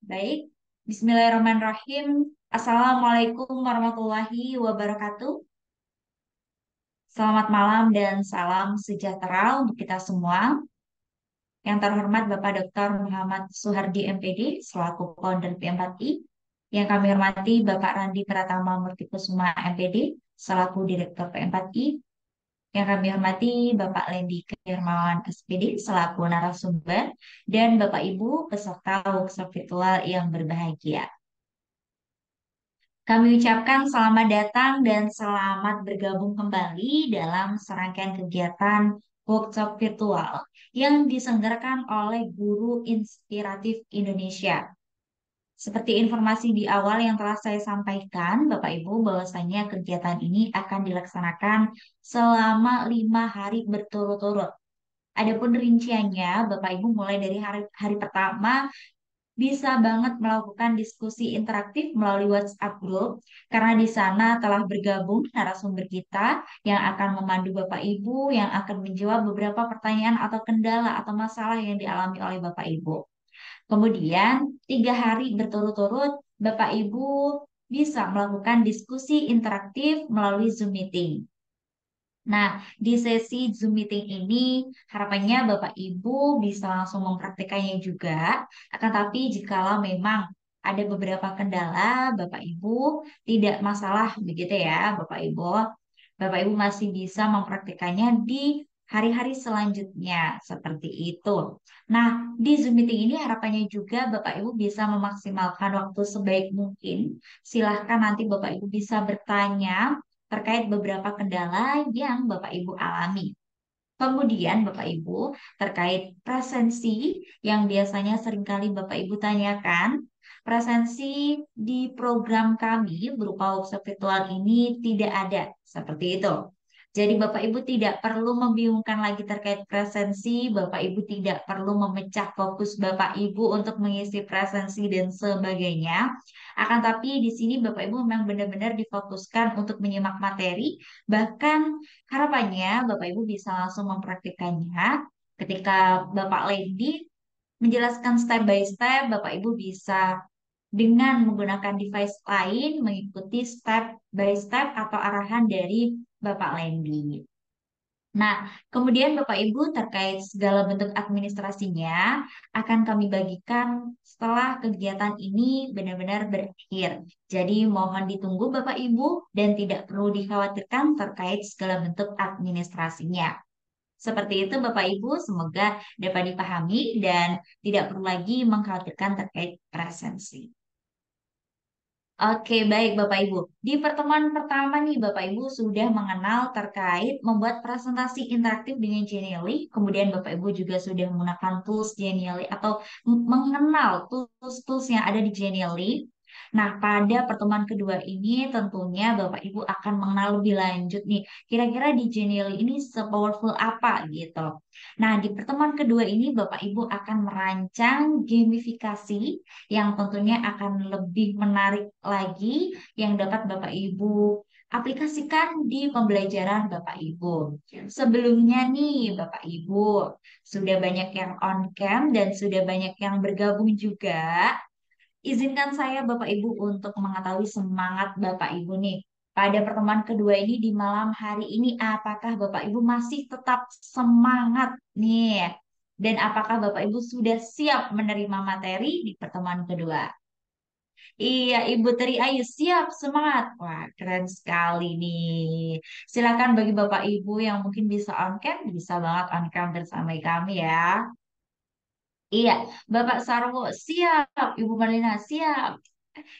Baik, Bismillahirrahmanirrahim. Assalamualaikum warahmatullahi wabarakatuh. Selamat malam dan salam sejahtera untuk kita semua. Yang terhormat Bapak Dr. Muhammad Suhardi MPD selaku founder P4I. Yang kami hormati Bapak Randi Pratama Murtikusuma MPD selaku Direktur P4I. Yang kami hormati Bapak Lendi Hermawan SPD selaku narasumber dan Bapak Ibu peserta workshop virtual yang berbahagia. Kami ucapkan selamat datang dan selamat bergabung kembali dalam serangkaian kegiatan workshop virtual yang diselenggarakan oleh Guru Inspiratif Indonesia. Seperti informasi di awal yang telah saya sampaikan, Bapak Ibu, bahwasanya kegiatan ini akan dilaksanakan selama 5 hari berturut-turut. Adapun rinciannya, Bapak Ibu mulai dari hari pertama bisa banget melakukan diskusi interaktif melalui WhatsApp Group karena di sana telah bergabung narasumber kita yang akan memandu Bapak Ibu yang akan menjawab beberapa pertanyaan atau kendala atau masalah yang dialami oleh Bapak Ibu. Kemudian 3 hari berturut-turut Bapak Ibu bisa melakukan diskusi interaktif melalui Zoom meeting. Nah, di sesi Zoom meeting ini harapannya Bapak Ibu bisa langsung mempraktikannya juga. Akan tapi jikalau memang ada beberapa kendala, Bapak Ibu tidak masalah begitu ya, Bapak Ibu. Bapak Ibu masih bisa mempraktikannya di hari-hari selanjutnya seperti itu. Nah, di Zoom meeting ini harapannya juga Bapak Ibu bisa memaksimalkan waktu sebaik mungkin. Silahkan nanti Bapak Ibu bisa bertanya terkait beberapa kendala yang Bapak Ibu alami. Kemudian Bapak Ibu terkait presensi yang biasanya seringkali Bapak Ibu tanyakan, presensi di program kami berupa workshop virtual ini tidak ada seperti itu. Jadi Bapak Ibu tidak perlu membingungkan lagi terkait presensi, Bapak Ibu tidak perlu memecah fokus Bapak Ibu untuk mengisi presensi dan sebagainya. Akan tapi di sini Bapak Ibu memang benar-benar difokuskan untuk menyimak materi, bahkan harapannya Bapak Ibu bisa langsung mempraktikkannya ketika Bapak Lady menjelaskan step by step, Bapak Ibu bisa dengan menggunakan device lain mengikuti step by step atau arahan dari Bapak Lendi. Nah, kemudian Bapak Ibu terkait segala bentuk administrasinya akan kami bagikan setelah kegiatan ini benar-benar berakhir. Jadi mohon ditunggu Bapak Ibu dan tidak perlu dikhawatirkan terkait segala bentuk administrasinya. Seperti itu Bapak Ibu, semoga dapat dipahami dan tidak perlu lagi mengkhawatirkan terkait presensi. Oke, baik Bapak Ibu. Di pertemuan pertama nih Bapak Ibu sudah mengenal terkait membuat presentasi interaktif dengan Genially. Kemudian Bapak Ibu juga sudah menggunakan tools Genially atau mengenal tools-tools yang ada di Genially. Nah, pada pertemuan kedua ini tentunya Bapak Ibu akan mengenal lebih lanjut nih. Kira-kira di Genially ini se-powerful apa gitu. Nah, di pertemuan kedua ini Bapak Ibu akan merancang gamifikasi yang tentunya akan lebih menarik lagi yang dapat Bapak Ibu aplikasikan di pembelajaran Bapak Ibu. Sebelumnya nih Bapak Ibu, sudah banyak yang on cam dan sudah banyak yang bergabung juga. Izinkan saya Bapak Ibu untuk mengetahui semangat Bapak Ibu nih. Pada pertemuan kedua ini di malam hari ini, apakah Bapak Ibu masih tetap semangat nih? Dan apakah Bapak Ibu sudah siap menerima materi di pertemuan kedua? Iya, Ibu Tri Ayu siap semangat. Wah, keren sekali nih. Silakan bagi Bapak Ibu yang mungkin bisa on cam, bisa banget on cam bersama kami ya. Iya, Bapak Sarwo siap, Ibu Marlina siap.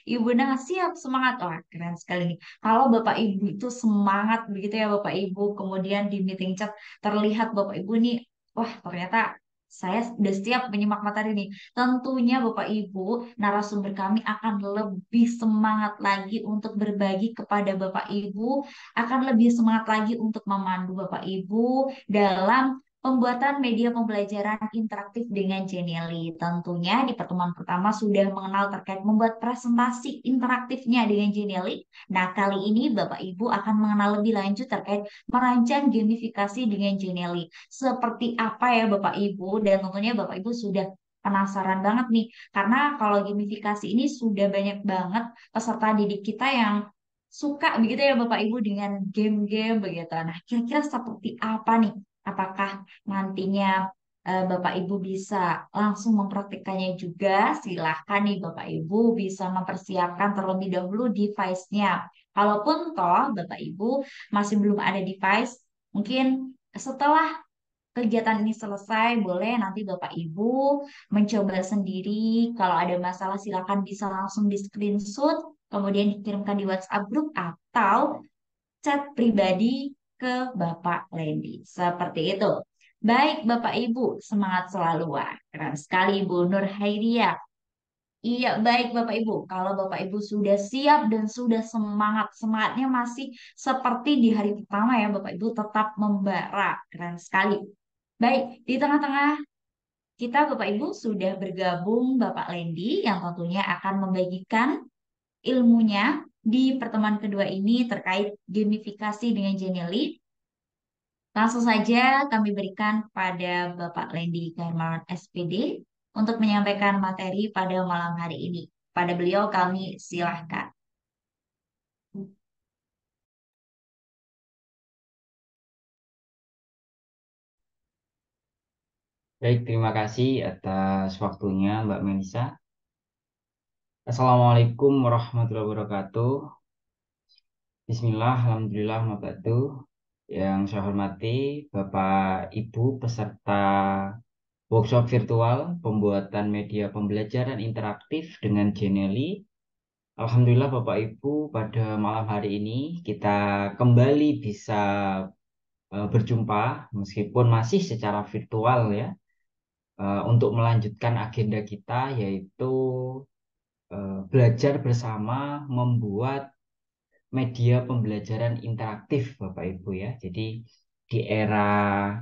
Ibu Nah siap semangat. Wah, keren sekali nih. Kalau Bapak Ibu itu semangat begitu ya Bapak Ibu, kemudian di meeting chat terlihat Bapak Ibu nih, wah ternyata saya sudah siap menyimak materi nih. Tentunya Bapak Ibu, narasumber kami akan lebih semangat lagi untuk berbagi kepada Bapak Ibu, akan lebih semangat lagi untuk memandu Bapak Ibu dalam pembuatan media pembelajaran interaktif dengan Genially. Tentunya di pertemuan pertama sudah mengenal terkait membuat presentasi interaktifnya dengan Genially. Nah, kali ini Bapak Ibu akan mengenal lebih lanjut terkait merancang gamifikasi dengan Genially. Seperti apa ya Bapak Ibu? Dan tentunya Bapak Ibu sudah penasaran banget nih, karena kalau gamifikasi ini sudah banyak banget peserta didik kita yang suka begitu ya Bapak Ibu dengan game-game begitu. Nah, kira-kira seperti apa nih? Apakah nantinya Bapak Ibu bisa langsung mempraktikkannya juga? Silahkan nih Bapak Ibu bisa mempersiapkan terlebih dahulu device-nya. Kalaupun toh Bapak Ibu masih belum ada device, mungkin setelah kegiatan ini selesai, boleh nanti Bapak Ibu mencoba sendiri. Kalau ada masalah silakan bisa langsung di screenshot, kemudian dikirimkan di WhatsApp group atau chat pribadi ke Bapak Lendi. Seperti itu. Baik Bapak Ibu, semangat selalu. Wah, keren sekali Ibu Nur Hairia. Iya, baik Bapak Ibu. Kalau Bapak Ibu sudah siap dan sudah semangat, semangatnya masih seperti di hari pertama ya Bapak Ibu, tetap membara. Keren sekali. Baik, di tengah-tengah kita Bapak Ibu sudah bergabung Bapak Lendi yang tentunya akan membagikan ilmunya di pertemuan kedua ini terkait gamifikasi dengan Genially. Langsung saja kami berikan kepada Bapak Lendi Garmawan SPD untuk menyampaikan materi pada malam hari ini. Pada beliau kami silahkan. Baik, terima kasih atas waktunya Mbak Melisa. Assalamualaikum warahmatullahi wabarakatuh. Bismillah, alhamdulillah, wabarakatuh. Yang saya hormati Bapak Ibu peserta workshop virtual pembuatan media pembelajaran interaktif dengan Genially. Alhamdulillah Bapak Ibu pada malam hari ini kita kembali bisa berjumpa meskipun masih secara virtual ya, untuk melanjutkan agenda kita yaitu belajar bersama membuat media pembelajaran interaktif Bapak Ibu ya. Jadi di era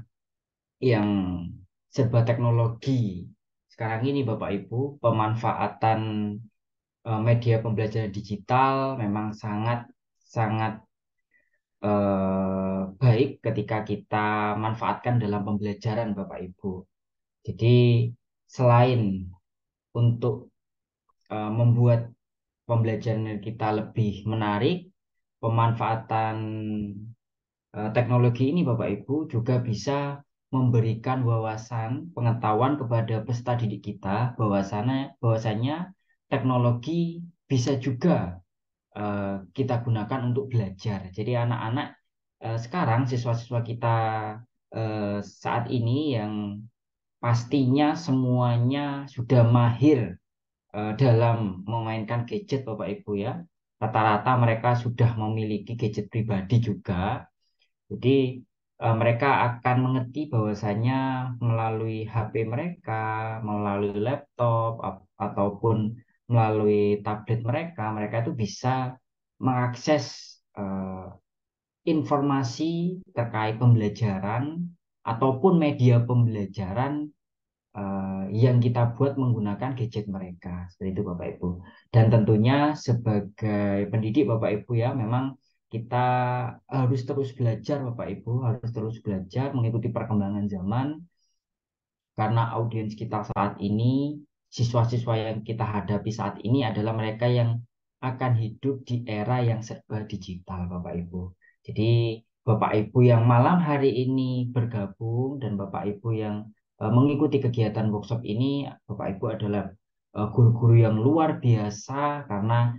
yang serba teknologi sekarang ini Bapak Ibu, pemanfaatan media pembelajaran digital memang sangat sangat baik ketika kita manfaatkan dalam pembelajaran Bapak Ibu. Jadi selain untuk membuat pembelajaran kita lebih menarik, pemanfaatan teknologi ini Bapak Ibu juga bisa memberikan wawasan pengetahuan kepada peserta didik kita bahwasanya teknologi bisa juga kita gunakan untuk belajar. Jadi anak-anak sekarang siswa-siswa kita saat ini yang pastinya semuanya sudah mahir dalam memainkan gadget Bapak Ibu ya. Rata-rata mereka sudah memiliki gadget pribadi juga. Jadi mereka akan mengerti bahwasanya melalui HP mereka, melalui laptop ataupun melalui tablet mereka, mereka itu bisa mengakses eh, informasi terkait pembelajaran ataupun media pembelajaran yang kita buat menggunakan gadget mereka. Seperti itu Bapak Ibu. Dan tentunya sebagai pendidik Bapak Ibu ya, memang kita harus terus belajar Bapak Ibu, harus terus belajar mengikuti perkembangan zaman karena audiens kita saat ini, siswa-siswa yang kita hadapi saat ini adalah mereka yang akan hidup di era yang serba digital, Bapak Ibu. Jadi, Bapak Ibu yang malam hari ini bergabung dan Bapak Ibu yang mengikuti kegiatan workshop ini, Bapak Ibu adalah guru-guru yang luar biasa karena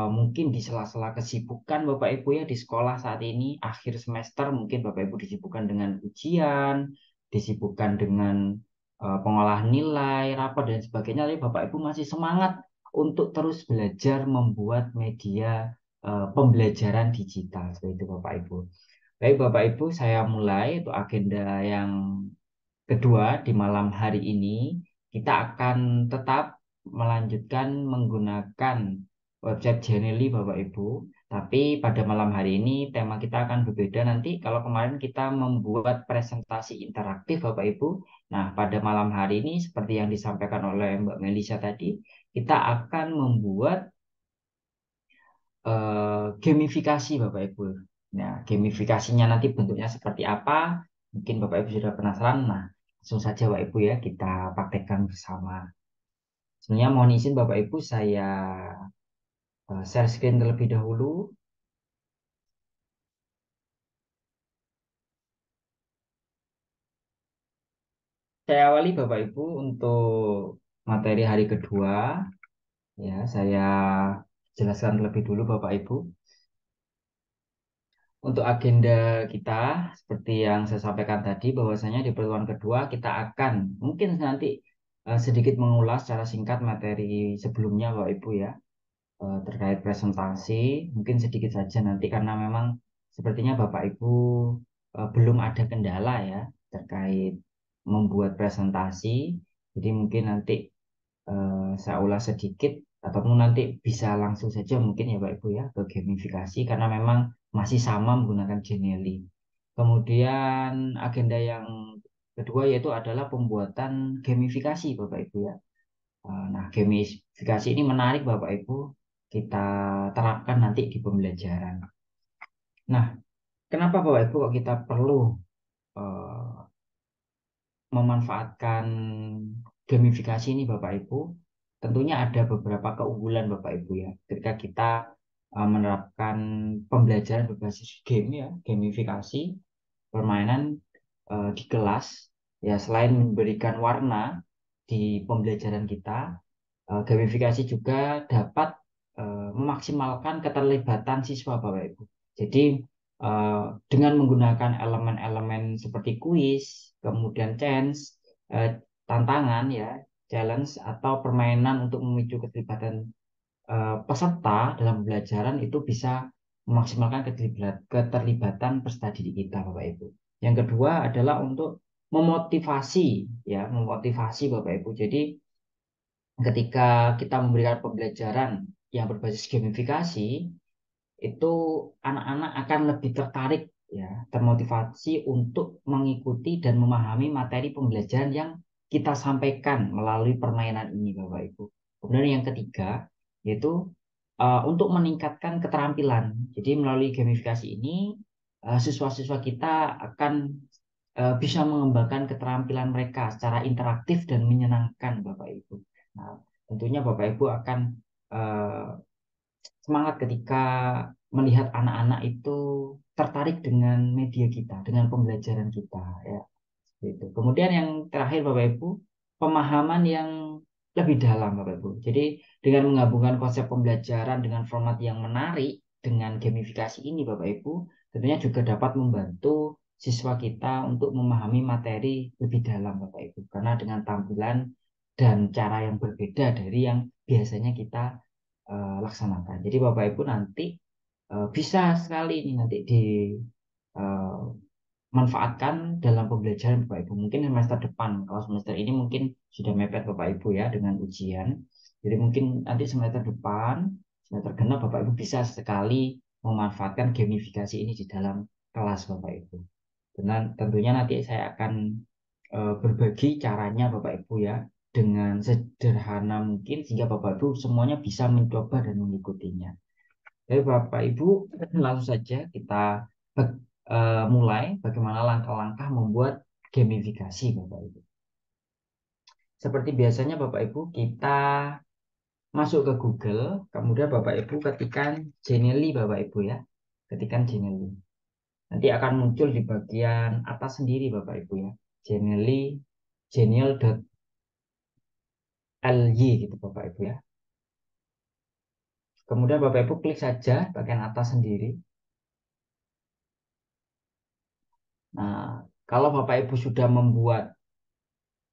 mungkin di sela-sela kesibukan Bapak Ibu ya di sekolah saat ini, akhir semester mungkin Bapak Ibu disibukkan dengan ujian, disibukkan dengan pengolahan nilai, rapat dan sebagainya, tapi Bapak Ibu masih semangat untuk terus belajar membuat media pembelajaran digital seperti itu Bapak Ibu. Baik Bapak Ibu, saya mulai untuk agenda yang kedua di malam hari ini. Kita akan tetap melanjutkan menggunakan website Genially Bapak Ibu. Tapi pada malam hari ini tema kita akan berbeda nanti. Kalau kemarin kita membuat presentasi interaktif Bapak Ibu. Nah, pada malam hari ini seperti yang disampaikan oleh Mbak Melisa tadi, kita akan membuat gamifikasi Bapak Ibu. Nah, gamifikasinya nanti bentuknya seperti apa? Mungkin Bapak Ibu sudah penasaran. Nah, Langsung saja Bapak Ibu ya, kita praktekkan bersama. Sebenarnya mohon izin Bapak Ibu, saya share screen terlebih dahulu. Saya awali Bapak Ibu untuk materi hari kedua. Ya, saya jelaskan terlebih dulu Bapak Ibu. Untuk agenda kita, seperti yang saya sampaikan tadi, bahwasanya di pertemuan kedua kita akan mungkin nanti sedikit mengulas secara singkat materi sebelumnya Bapak Ibu ya, terkait presentasi, mungkin sedikit saja nanti karena memang sepertinya Bapak Ibu belum ada kendala ya terkait membuat presentasi, jadi mungkin nanti saya ulas sedikit ataupun nanti bisa langsung saja mungkin ya Pak Ibu ya ke gamifikasi karena memang masih sama menggunakan Genially. Kemudian agenda yang kedua yaitu adalah pembuatan gamifikasi Bapak Ibu ya. Nah, gamifikasi ini menarik Bapak Ibu kita terapkan nanti di pembelajaran. Nah, kenapa Bapak Ibu kok kita perlu eh, memanfaatkan gamifikasi ini Bapak Ibu? Tentunya ada beberapa keunggulan Bapak Ibu ya. Ketika kita menerapkan pembelajaran berbasis game ya, gamifikasi, permainan di kelas, ya selain memberikan warna di pembelajaran kita, gamifikasi juga dapat memaksimalkan keterlibatan siswa Bapak Ibu. Jadi dengan menggunakan elemen-elemen seperti kuis, kemudian chance, tantangan ya, challenge atau permainan untuk memicu keterlibatan peserta dalam pembelajaran itu bisa memaksimalkan keterlibatan peserta didik kita Bapak Ibu. Yang kedua adalah untuk memotivasi ya, memotivasi Bapak Ibu. Jadi ketika kita memberikan pembelajaran yang berbasis gamifikasi, itu anak-anak akan lebih tertarik ya, termotivasi untuk mengikuti dan memahami materi pembelajaran yang kita sampaikan melalui permainan ini Bapak Ibu. Kemudian yang ketiga yaitu untuk meningkatkan keterampilan. Jadi melalui gamifikasi ini siswa-siswa kita akan bisa mengembangkan keterampilan mereka secara interaktif dan menyenangkan Bapak Ibu. Nah, tentunya Bapak Ibu akan eh, semangat ketika melihat anak-anak itu tertarik dengan media kita, dengan pembelajaran kita, ya. Itu. Kemudian yang terakhir Bapak Ibu, pemahaman yang lebih dalam Bapak Ibu. Jadi dengan menggabungkan konsep pembelajaran dengan format yang menarik dengan gamifikasi ini Bapak Ibu, tentunya juga dapat membantu siswa kita untuk memahami materi lebih dalam Bapak Ibu. Karena dengan tampilan dan cara yang berbeda dari yang biasanya kita laksanakan. Jadi Bapak Ibu nanti bisa sekali ini nanti dimanfaatkan dalam pembelajaran Bapak Ibu. Mungkin semester depan, kalau semester ini mungkin sudah mepet Bapak Ibu ya dengan ujian. Jadi mungkin nanti semester depan, semester genap Bapak Ibu bisa sekali memanfaatkan gamifikasi ini di dalam kelas Bapak Ibu. Dan tentunya nanti saya akan berbagi caranya Bapak Ibu ya dengan sederhana mungkin sehingga Bapak Ibu semuanya bisa mencoba dan mengikutinya. Jadi Bapak Ibu langsung saja kita mulai bagaimana langkah-langkah membuat gamifikasi Bapak Ibu. Seperti biasanya Bapak Ibu kita masuk ke Google, kemudian Bapak Ibu ketikkan Genially Bapak Ibu ya. Ketikkan Genially. Nanti akan muncul di bagian atas sendiri Bapak Ibu ya. Genially genial.ly gitu Bapak Ibu ya. Kemudian Bapak Ibu klik saja bagian atas sendiri. Nah, kalau Bapak Ibu sudah membuat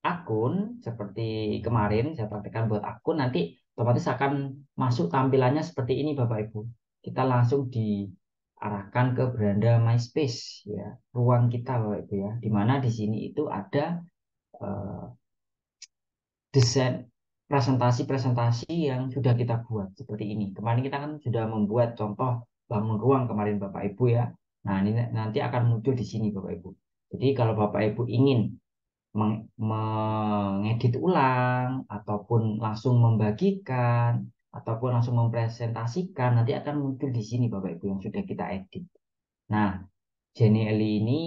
akun seperti kemarin saya praktekkan buat akun, nanti otomatis akan masuk tampilannya seperti ini Bapak Ibu. Kita langsung diarahkan ke beranda MySpace ya, ruang kita Bapak Ibu ya. Di mana di sini itu ada eh, desain presentasi-presentasi yang sudah kita buat seperti ini. Kemarin kita kan sudah membuat contoh bangun ruang kemarin Bapak Ibu ya. Nah, ini nanti akan muncul di sini Bapak Ibu. Jadi kalau Bapak Ibu ingin mengedit ulang ataupun langsung membagikan ataupun langsung mempresentasikan nanti akan muncul di sini Bapak Ibu yang sudah kita edit. Nah, Jenny Eli ini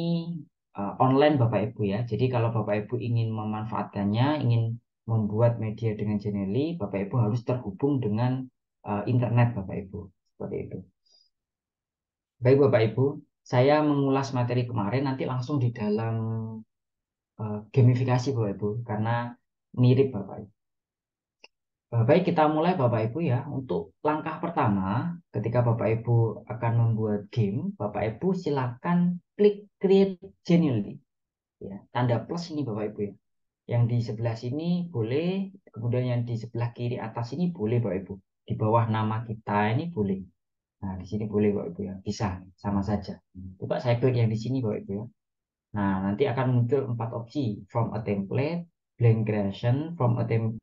online Bapak Ibu ya. Jadi kalau Bapak Ibu ingin memanfaatkannya, ingin membuat media dengan Genially, Bapak Ibu harus terhubung dengan internet Bapak Ibu. Seperti itu. Baik Bapak Ibu, saya mengulas materi kemarin nanti langsung di dalam gamifikasi Bapak Ibu karena mirip Bapak Ibu. Baik, kita mulai Bapak Ibu ya. Untuk langkah pertama, ketika Bapak Ibu akan membuat game, Bapak Ibu silakan klik Create Genially. Ya, tanda plus ini Bapak Ibu ya. Yang di sebelah sini boleh, kemudian yang di sebelah kiri atas ini boleh Bapak Ibu. Di bawah nama kita ini boleh. Nah, di sini boleh Bapak Ibu ya. Bisa, sama saja. Coba saya klik yang di sini Bapak Ibu ya. Nah, nanti akan muncul 4 opsi. From a template, blank creation, from a theme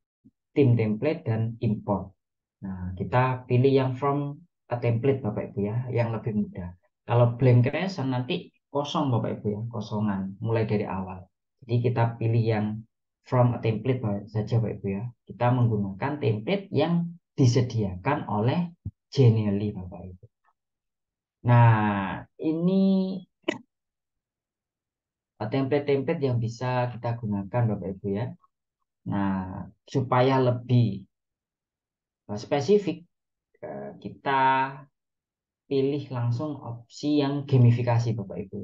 template, dan import. Nah, kita pilih yang from a template Bapak Ibu ya, yang lebih mudah. Kalau blank creation nanti kosong Bapak Ibu ya, kosongan, mulai dari awal. Jadi kita pilih yang from a template saja Bapak Ibu ya. Kita menggunakan template yang disediakan oleh Genially Bapak Ibu. Nah, ini template-template yang bisa kita gunakan Bapak Ibu ya. Nah, supaya lebih spesifik, kita pilih langsung opsi yang gamifikasi Bapak Ibu.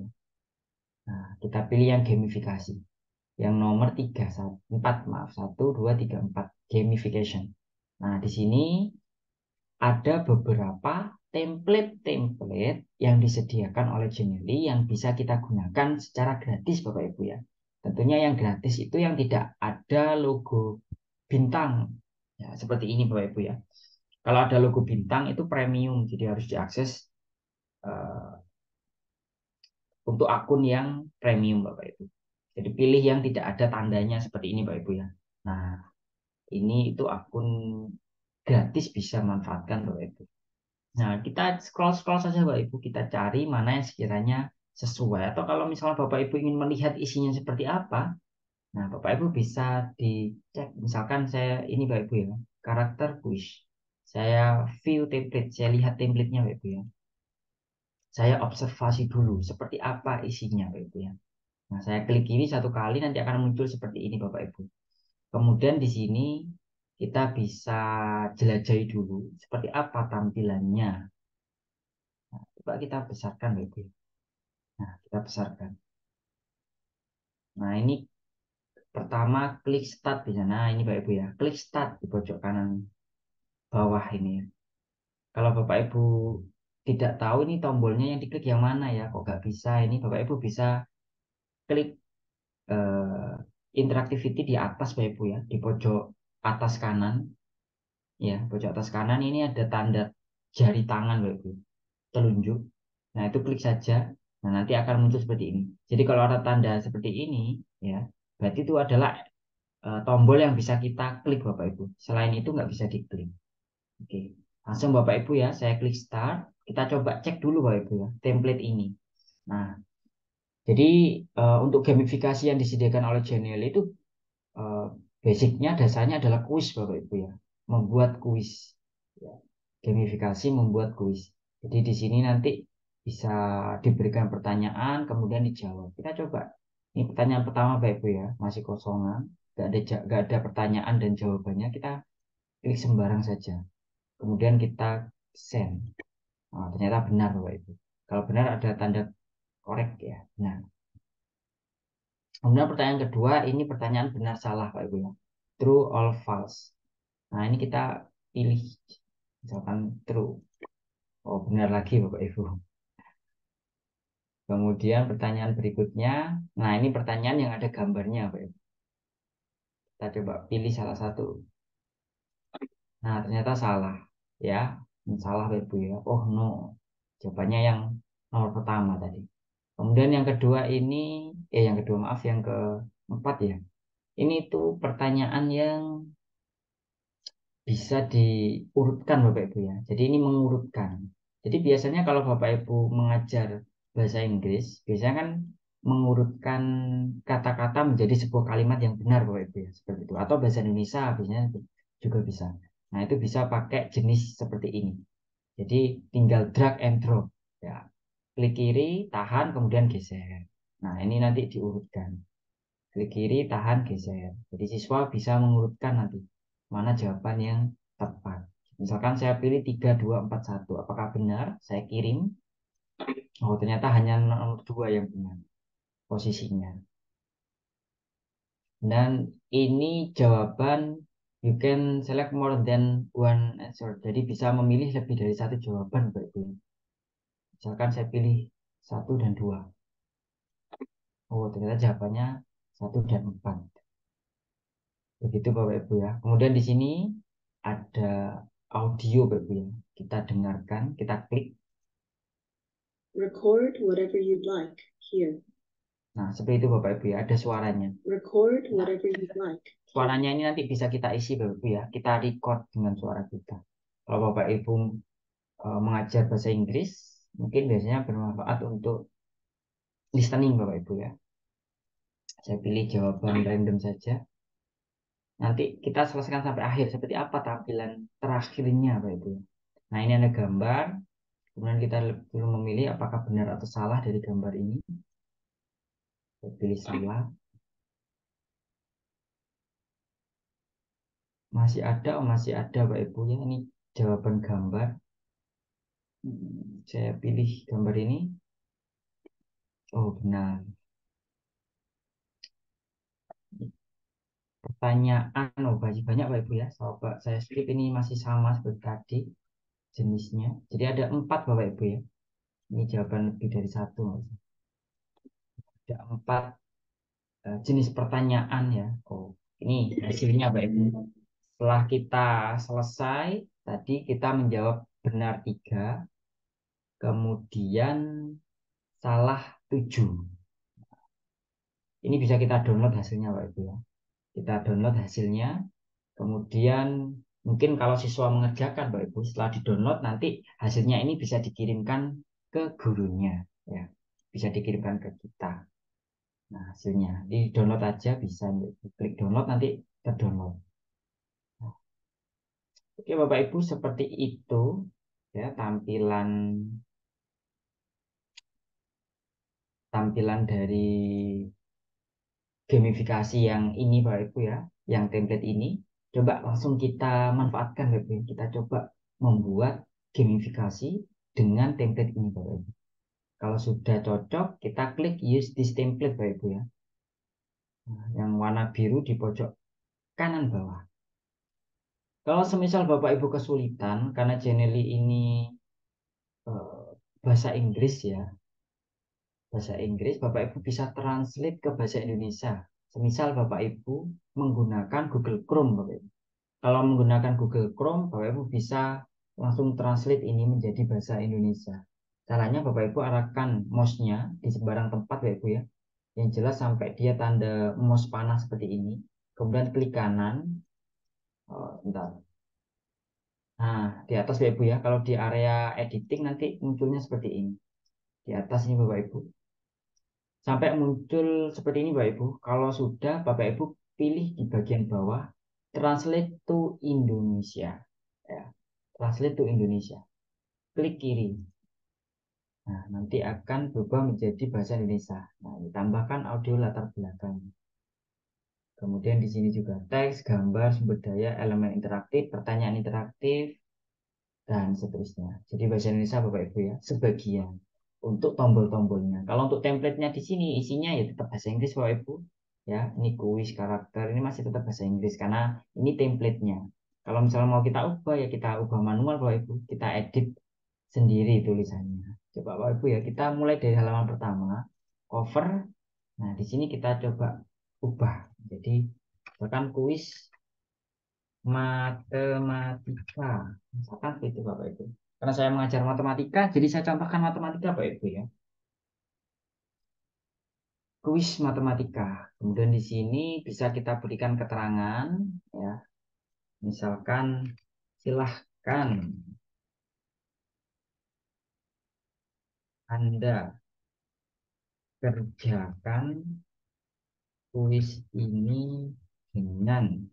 Nah, kita pilih yang gamifikasi. Yang nomor 3, 4, maaf, 1, 2, 3, 4, gamification. Nah, di sini ada beberapa template-template yang disediakan oleh Genially yang bisa kita gunakan secara gratis Bapak Ibu ya. Tentunya yang gratis itu yang tidak ada logo bintang. Ya, seperti ini Bapak Ibu ya. Kalau ada logo bintang itu premium, jadi harus diakses uh, untuk akun yang premium Bapak Ibu. Jadi pilih yang tidak ada tandanya seperti ini Bapak Ibu ya. Nah, ini itu akun gratis bisa manfaatkan Bapak Ibu. Nah, kita scroll-scroll saja Bapak Ibu, kita cari mana yang sekiranya sesuai. Atau kalau misalnya Bapak Ibu ingin melihat isinya seperti apa, nah Bapak Ibu bisa dicek. Misalkan saya ini Bapak Ibu ya, karakter quiz. Saya view template, saya lihat templatenya Bapak Ibu ya. Saya observasi dulu seperti apa isinya Bapak Ibu ya. Nah, saya klik kiri satu kali nanti akan muncul seperti ini Bapak Ibu. Kemudian di sini kita bisa jelajahi dulu seperti apa tampilannya. Nah, coba kita besarkan Bapak Ibu. Nah, kita besarkan. Nah, ini pertama klik start di sana. Nah, ini Bapak Ibu ya. Klik start di pojok kanan bawah ini ya. Kalau Bapak Ibu tidak tahu ini tombolnya yang diklik yang mana ya, kok nggak bisa. Ini Bapak Ibu bisa klik eh, interactivity di atas Bapak Ibu ya, di pojok atas kanan. Ya, pojok atas kanan ini ada tanda jari tangan, Bapak Ibu, telunjuk. Nah, itu klik saja. Nah, nanti akan muncul seperti ini. Jadi kalau ada tanda seperti ini, ya, berarti itu adalah tombol yang bisa kita klik, Bapak Ibu. Selain itu nggak bisa diklik. Oke, langsung Bapak Ibu ya, saya klik start. Kita coba cek dulu, Bapak Ibu ya, template ini. Nah, jadi untuk gamifikasi yang disediakan oleh Genially itu eh, basicnya dasarnya adalah kuis Bapak Ibu ya, membuat kuis ya. Gamifikasi membuat kuis, jadi di sini nanti bisa diberikan pertanyaan kemudian dijawab. Kita coba ini pertanyaan pertama Bapak Ibu ya, masih kosongan, gak ada pertanyaan dan jawabannya. Kita klik sembarang saja kemudian kita send. Nah, ternyata benar Bapak Ibu, kalau benar ada tanda korek ya. Nah, kemudian pertanyaan kedua, ini pertanyaan benar salah Pak Ibu ya. True or false. Nah, ini kita pilih misalkan true. Oh, benar lagi Bapak Ibu. Kemudian pertanyaan berikutnya, nah ini pertanyaan yang ada gambarnya Bapak Ibu. Kita coba pilih salah satu. Nah, ternyata salah ya. Salah Bapak Ibu ya. Oh no. Jawabannya yang nomor pertama tadi. Kemudian yang kedua ini, yang kedua maaf, yang keempat ya. Ini tuh pertanyaan yang bisa diurutkan Bapak Ibu ya. Jadi ini mengurutkan. Jadi biasanya kalau Bapak Ibu mengajar bahasa Inggris, biasanya kan mengurutkan kata-kata menjadi sebuah kalimat yang benar Bapak Ibu ya, seperti itu. Atau bahasa Indonesia biasanya juga bisa. Nah, itu bisa pakai jenis seperti ini. Jadi tinggal drag and drop ya. Klik kiri, tahan, kemudian geser. Nah, ini nanti diurutkan. Klik kiri, tahan, geser. Jadi siswa bisa mengurutkan nanti mana jawaban yang tepat. Misalkan saya pilih 3, 2, 4, 1. Apakah benar? Saya kirim. Oh, ternyata hanya nomor 2 yang benar posisinya. Dan ini jawaban you can select more than one answer. Jadi bisa memilih lebih dari satu jawaban, Bapak Ibu. Misalkan saya pilih 1 dan 2. Oh, ternyata jawabannya 1 dan 4. Begitu Bapak Ibu ya. Kemudian di sini ada audio Bapak Ibu ya. Kita dengarkan, kita klik. Record whatever you'd like here. Nah, seperti itu Bapak Ibu ya, ada suaranya. Record whatever you'd like. Suaranya ini nanti bisa kita isi Bapak Ibu ya. Kita record dengan suara kita. Kalau Bapak Ibu mengajar bahasa Inggris, mungkin biasanya bermanfaat untuk listening Bapak Ibu ya. Saya pilih jawaban random saja. Nanti kita selesaikan sampai akhir. Seperti apa tampilan terakhirnya Bapak Ibu. Nah, ini ada gambar. Kemudian kita perlu memilih apakah benar atau salah dari gambar ini. Saya pilih salah. Masih ada Pak Ibu ya. Ini jawaban gambar. Saya pilih gambar ini. Oh, benar. Pertanyaan, oh banyak Pak Ibu ya. Coba saya skip, ini masih sama seperti tadi jenisnya. Jadi ada 4 Bapak Ibu ya. Ini jawaban lebih dari 1. Ada 4 jenis pertanyaan ya. Oh, ini hasilnya Pak Ibu. Setelah kita selesai, tadi kita menjawab benar 3, kemudian salah 7. Ini bisa kita download hasilnya Pak Ibu ya. Kita download hasilnya, kemudian mungkin kalau siswa mengerjakan Pak Ibu, setelah di-download nanti hasilnya ini bisa dikirimkan ke gurunya ya. Bisa dikirimkan ke kita. Nah, hasilnya di-download aja bisa, klik download nanti terdownload. Oke Bapak Ibu, seperti itu ya tampilan tampilan dari gamifikasi yang ini Bapak Ibu ya, yang template ini. Coba langsung kita manfaatkan Bapak Ibu. Kita coba membuat gamifikasi dengan template ini Bapak Ibu. Kalau sudah cocok, kita klik use this template Bapak Ibu ya. Nah, yang warna biru di pojok kanan bawah. Kalau semisal Bapak Ibu kesulitan karena Genially ini bahasa Inggris ya, bahasa Inggris, Bapak Ibu bisa translate ke bahasa Indonesia. Semisal Bapak Ibu menggunakan Google Chrome, Bapak Ibu. Kalau menggunakan Google Chrome, Bapak Ibu bisa langsung translate ini menjadi bahasa Indonesia. Caranya Bapak Ibu arahkan mouse-nya di sembarang tempat, Bapak Ibu ya. Yang jelas sampai dia tanda mouse panah seperti ini. Kemudian klik kanan. Oh, bentar. Nah, di atas Bapak Ibu ya. Kalau di area editing nanti munculnya seperti ini. Di atas ini Bapak Ibu. Sampai muncul seperti ini Bapak Ibu. Kalau sudah Bapak Ibu pilih di bagian bawah Translate to Indonesia. Ya, Translate to Indonesia. Klik kiri. Nah, nanti akan berubah menjadi bahasa Indonesia. Nah, ditambahkan audio latar belakang. Kemudian di sini juga teks, gambar, sumber daya, elemen interaktif, pertanyaan interaktif, dan seterusnya. Jadi bahasa Indonesia Bapak Ibu ya, sebagian untuk tombol-tombolnya. Kalau untuk template-nya di sini isinya ya tetap bahasa Inggris Bapak Ibu. Ya, ini kuis karakter ini masih tetap bahasa Inggris karena ini template-nya. Kalau misalnya mau kita ubah ya kita ubah manual Bapak Ibu, kita edit sendiri tulisannya. Coba Bapak Ibu ya, kita mulai dari halaman pertama, cover. Nah, di sini kita coba ubah. Jadi, bahkan kuis matematika. Misalkan itu Bapak Ibu. Karena saya mengajar matematika, jadi saya contohkan matematika Bapak Ibu ya. Kuis matematika. Kemudian di sini bisa kita berikan keterangan ya. Misalkan silahkan Anda kerjakan kuis ini dengan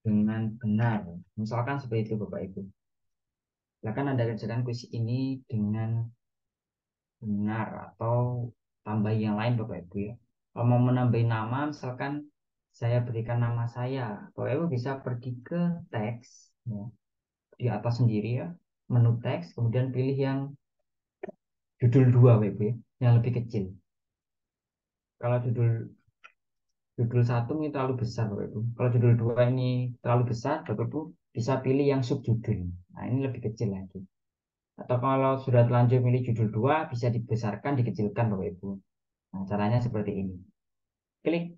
benar. Misalkan seperti itu Bapak Ibu. Silakan Anda kerjakan kuis ini dengan benar atau tambah yang lain Bapak Ibu ya. Kalau mau menambahin nama, misalkan saya berikan nama saya, Bapak Ibu bisa pergi ke teks ya, di atas sendiri ya, menu teks, kemudian pilih yang judul 2 Bapak Ibu ya, yang lebih kecil. Kalau judul judul 1 ini terlalu besar Bapak Ibu. Kalau judul 2 ini terlalu besar, Bapak Ibu bisa pilih yang subjudul. Nah, ini lebih kecil lagi. Atau kalau sudah terlanjur pilih judul 2 bisa dibesarkan, dikecilkan Bapak Ibu. Nah, caranya seperti ini. Klik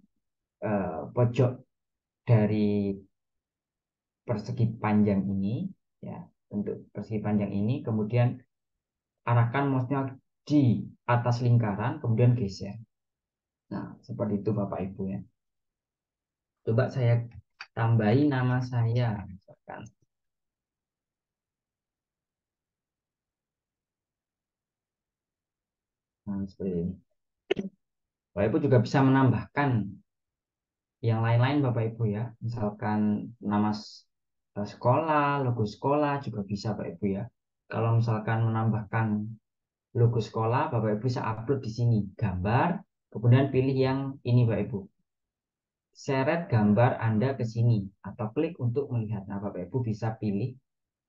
pojok dari persegi panjang ini, ya, untuk persegi panjang ini, kemudian arahkan mouse-nya di atas lingkaran, kemudian geser. Nah, seperti itu Bapak Ibu ya. Coba saya tambahi nama saya, misalkan. Nah, seperti ini. Bapak Ibu juga bisa menambahkan yang lain-lain Bapak Ibu ya. Misalkan nama sekolah, logo sekolah juga bisa Bapak Ibu ya. Kalau misalkan menambahkan logo sekolah, Bapak Ibu bisa upload di sini gambar, kemudian pilih yang ini Bapak Ibu. Seret gambar Anda ke sini atau klik untuk melihat. Nah, Bapak Ibu bisa pilih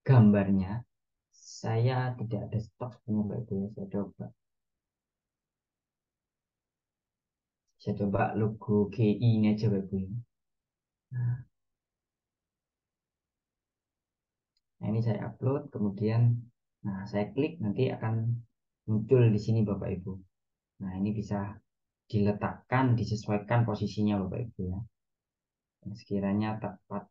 gambarnya. Saya tidak ada stok punya Bapak Ibu ya. Saya coba logo GI ini aja Bapak Ibu ya. Nah, ini saya upload, kemudian saya klik nanti akan muncul di sini Bapak Ibu. Nah, ini bisa diletakkan, disesuaikan posisinya Bapak Ibu ya. Yang sekiranya tepat.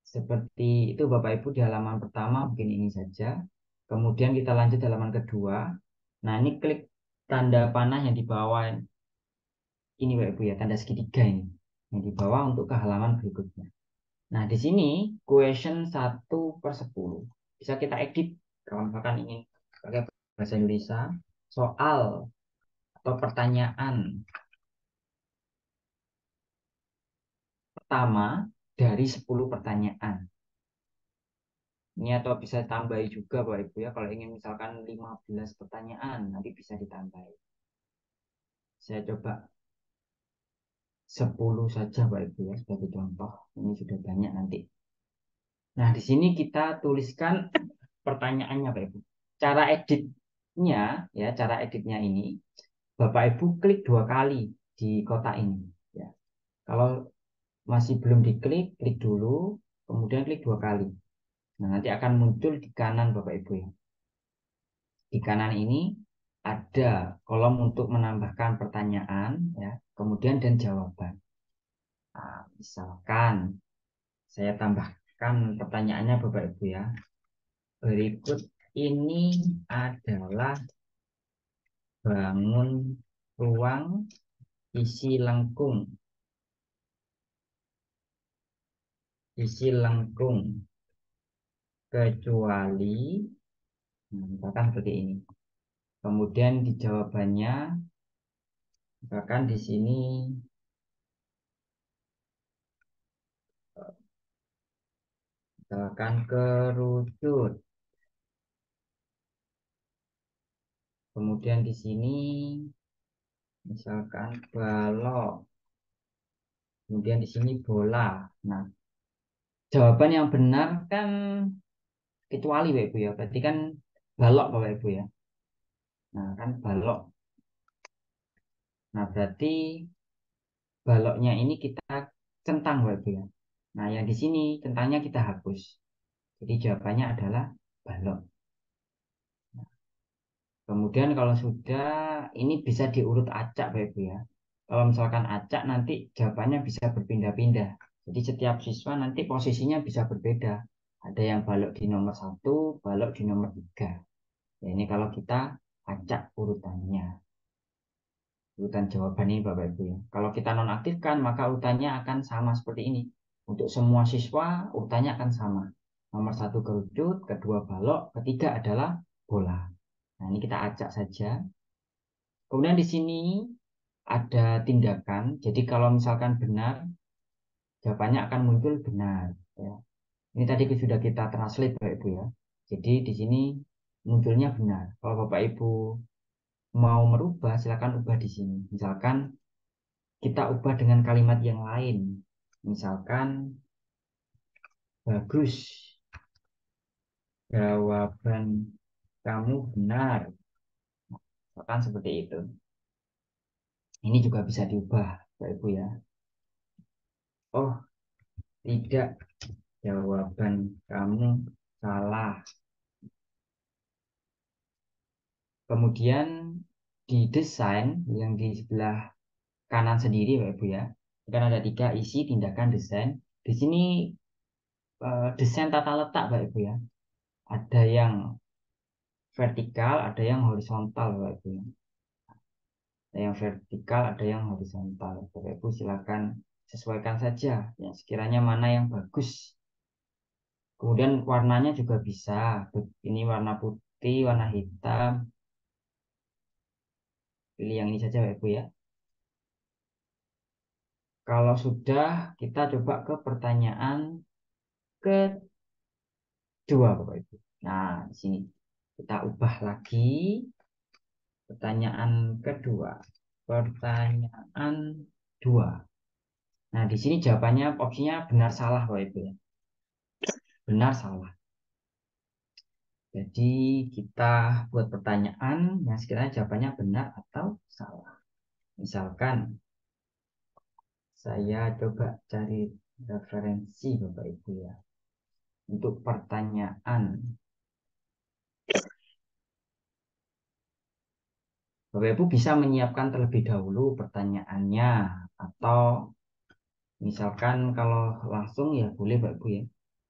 Seperti itu Bapak Ibu di halaman pertama mungkin ini saja. Kemudian kita lanjut halaman kedua. Nah, ini klik tanda panah yang di bawah ini Bapak Ibu ya, tanda segitiga ini. Yang di bawah untuk ke halaman berikutnya. Nah, di sini question 1/10. Bisa kita edit kalau misalkan ingin pakai bahasa Indonesia. Soal atau pertanyaan pertama dari 10 pertanyaan. Ini atau bisa tambahi juga Bapak Ibu ya. Kalau ingin misalkan 15 pertanyaan, nanti bisa ditambahi. Saya coba 10 saja Bapak Ibu ya, sebagai contoh. Ini sudah banyak nanti. Nah, di sini kita tuliskan pertanyaannya Bapak Ibu. Cara editnya ini Bapak Ibu klik 2 kali di kotak ini ya. Kalau masih belum diklik, klik dulu, kemudian klik 2 kali. Nah, nanti akan muncul di kanan Bapak Ibu ya. Di kanan ini ada kolom untuk menambahkan pertanyaan ya, kemudian dan jawaban. Nah, misalkan saya tambahkan pertanyaannya Bapak Ibu ya. Berikut ini adalah bangun ruang isi lengkung. Isi lengkung kecuali misalkan seperti ini. Kemudian di jawabannya misalkan di sini misalkan kerucut. Kemudian di sini misalkan balok. Kemudian di sini bola. Nah, jawaban yang benar kan kecuali Bapak Ibu ya. Berarti kan balok Bapak Ibu ya. Nah, kan balok. Nah, berarti baloknya ini kita centang Bapak Ibu ya. Nah, yang di sini centangnya kita hapus. Jadi jawabannya adalah balok. Kemudian kalau sudah ini bisa diurut acak Bapak Ibu ya. Kalau misalkan acak nanti jawabannya bisa berpindah-pindah. Jadi setiap siswa nanti posisinya bisa berbeda. Ada yang balok di nomor 1, balok di nomor 3. Ya, ini kalau kita acak urutannya. Urutan jawaban ini Bapak Ibu ya. Kalau kita nonaktifkan maka urutannya akan sama seperti ini. Untuk semua siswa urutannya akan sama. Nomor 1 kerucut, kedua balok, ketiga adalah bola. Nah, ini kita acak saja. Kemudian di sini ada tindakan. Jadi kalau misalkan benar, jawabannya akan muncul benar. Ya. Ini tadi sudah kita translate Bapak Ibu ya. Jadi di sini munculnya benar. Kalau Bapak Ibu mau merubah, silakan ubah di sini. Misalkan kita ubah dengan kalimat yang lain. Misalkan bagus, jawaban kamu benar. Misalkan seperti itu. Ini juga bisa diubah Bapak Ibu ya. Oh, tidak, jawaban kamu salah. Kemudian di desain yang di sebelah kanan sendiri Bapak Ibu ya. Kan ada 3 isi tindakan desain. Di sini desain tata letak Bapak Ibu ya. Ada yang vertikal, ada yang horizontal Bapak Ibu ya. Ada yang vertikal, ada yang horizontal. Bapak Ibu silakan sesuaikan saja ya, sekiranya mana yang bagus. Kemudian warnanya juga bisa. Ini warna putih, warna hitam. Pilih yang ini saja Bapak Ibu ya. Kalau sudah, kita coba ke pertanyaan kedua Bapak Ibu. Nah, di sini kita ubah lagi pertanyaan kedua. Pertanyaan dua. Nah, di sini jawabannya opsinya benar salah Bapak Ibu ya. Benar salah. Jadi kita buat pertanyaan yang sekiranya jawabannya benar atau salah. Misalkan saya coba cari referensi Bapak Ibu ya. Untuk pertanyaan. Bapak Ibu bisa menyiapkan terlebih dahulu pertanyaannya. Atau misalkan kalau langsung ya boleh Bapak Ibu ya.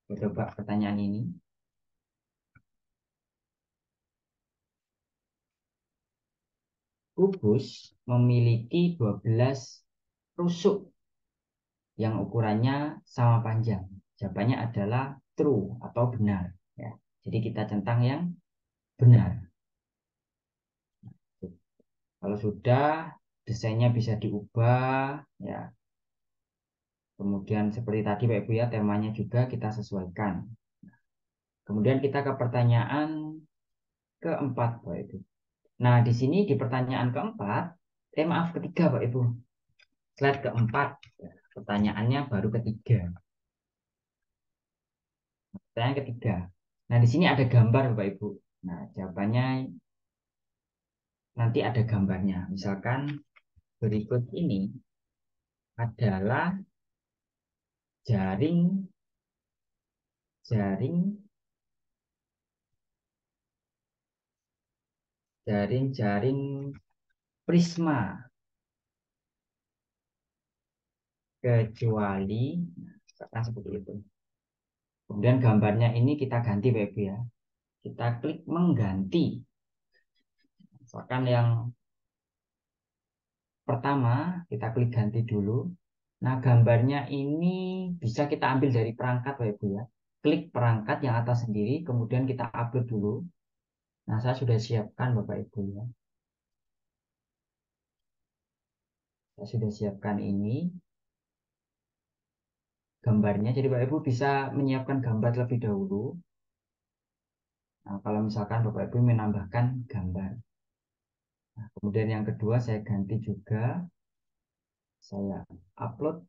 Coba pertanyaan ini. Kubus memiliki 12 rusuk yang ukurannya sama panjang. Jawabannya adalah true atau benar. Ya. Jadi kita centang yang benar. Kalau sudah, desainnya bisa diubah. Ya. Kemudian seperti tadi Pak Ibu ya, temanya juga kita sesuaikan. Kemudian kita ke pertanyaan keempat Pak Ibu. Nah, di sini di pertanyaan keempat, maaf ketiga Pak Ibu. Slide keempat, pertanyaannya baru ketiga. Pertanyaan ketiga. Nah, di sini ada gambar Bapak Ibu. Nah, jawabannya nanti ada gambarnya. Misalkan berikut ini adalah jaring jaring jaring prisma kecuali misalkan seperti itu. Kemudian gambarnya ini kita ganti Bapak Ibu ya. Kita klik mengganti. Misalkan yang pertama kita klik ganti dulu. Nah, gambarnya ini bisa kita ambil dari perangkat Bapak Ibu ya. Klik perangkat yang atas sendiri, kemudian kita upload dulu. Nah, saya sudah siapkan Bapak Ibu ya. Saya sudah siapkan ini gambarnya. Jadi Bapak Ibu bisa menyiapkan gambar terlebih dahulu. Nah, kalau misalkan Bapak Ibu menambahkan gambar. Nah, kemudian yang kedua saya ganti juga. Saya upload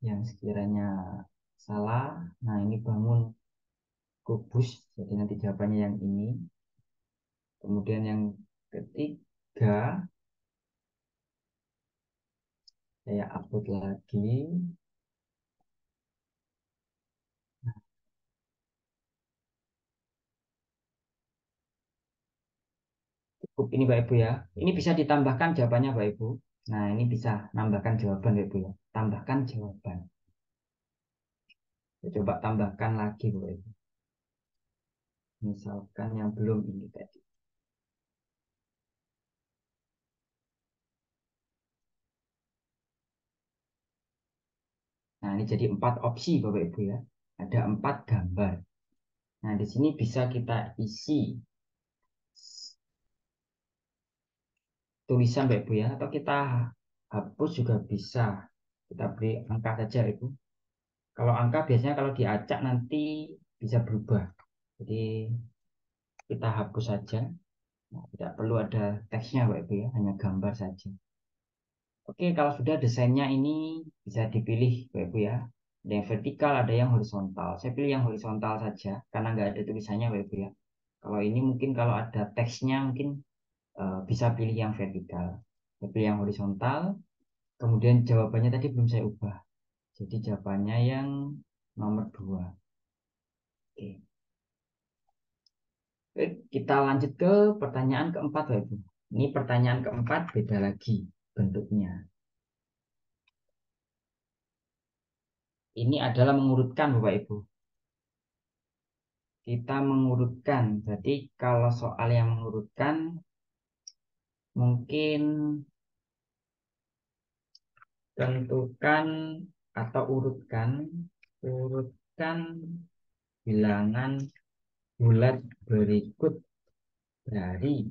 yang sekiranya salah. Nah, ini bangun kubus. Jadi nanti jawabannya yang ini. Kemudian yang ketiga saya upload lagi. Cukup ini Bapak Ibu ya. Ini bisa ditambahkan jawabannya Bapak Ibu. Nah, ini bisa nambahkan jawaban Bapak Ibu ya. Tambahkan jawaban. Saya coba tambahkan lagi Bapak Ibu. Misalkan yang belum ini tadi. Nah, ini jadi 4 opsi Bapak Ibu ya. Ada 4 gambar. Nah, di sini bisa kita isi tulisan Bapak Ibu ya. Atau kita hapus juga bisa. Kita beri angka saja Ibu. Kalau angka biasanya kalau diacak nanti bisa berubah. Jadi kita hapus saja. Nah, tidak perlu ada teksnya Bapak Ibu ya, hanya gambar saja. Oke, kalau sudah desainnya ini bisa dipilih Bapak Ibu ya. Ada yang vertikal, ada yang horizontal. Saya pilih yang horizontal saja karena nggak ada tulisannya Bapak Ibu ya. Kalau ini mungkin kalau ada teksnya mungkin bisa pilih yang vertikal. Saya pilih yang horizontal. Kemudian jawabannya tadi belum saya ubah. Jadi jawabannya yang nomor 2. Oke. Oke, kita lanjut ke pertanyaan keempat Bapak Ibu. Ini pertanyaan keempat beda lagi bentuknya. Ini adalah mengurutkan Bapak Ibu. Kita mengurutkan. Jadi kalau soal yang mengurutkan mungkin tentukan atau urutkan bilangan bulat berikut dari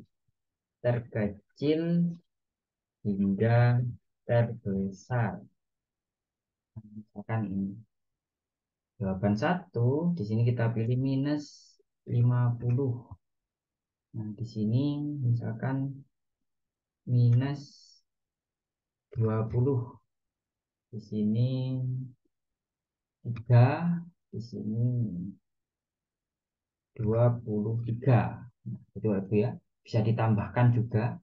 terkecil hingga terbesar. Misalkan ini jawaban 1, di sini kita pilih minus 50. Nah, di sini misalkan minus 20. Di sini 3, di sini 23. Nah, itu ya. Bisa ditambahkan juga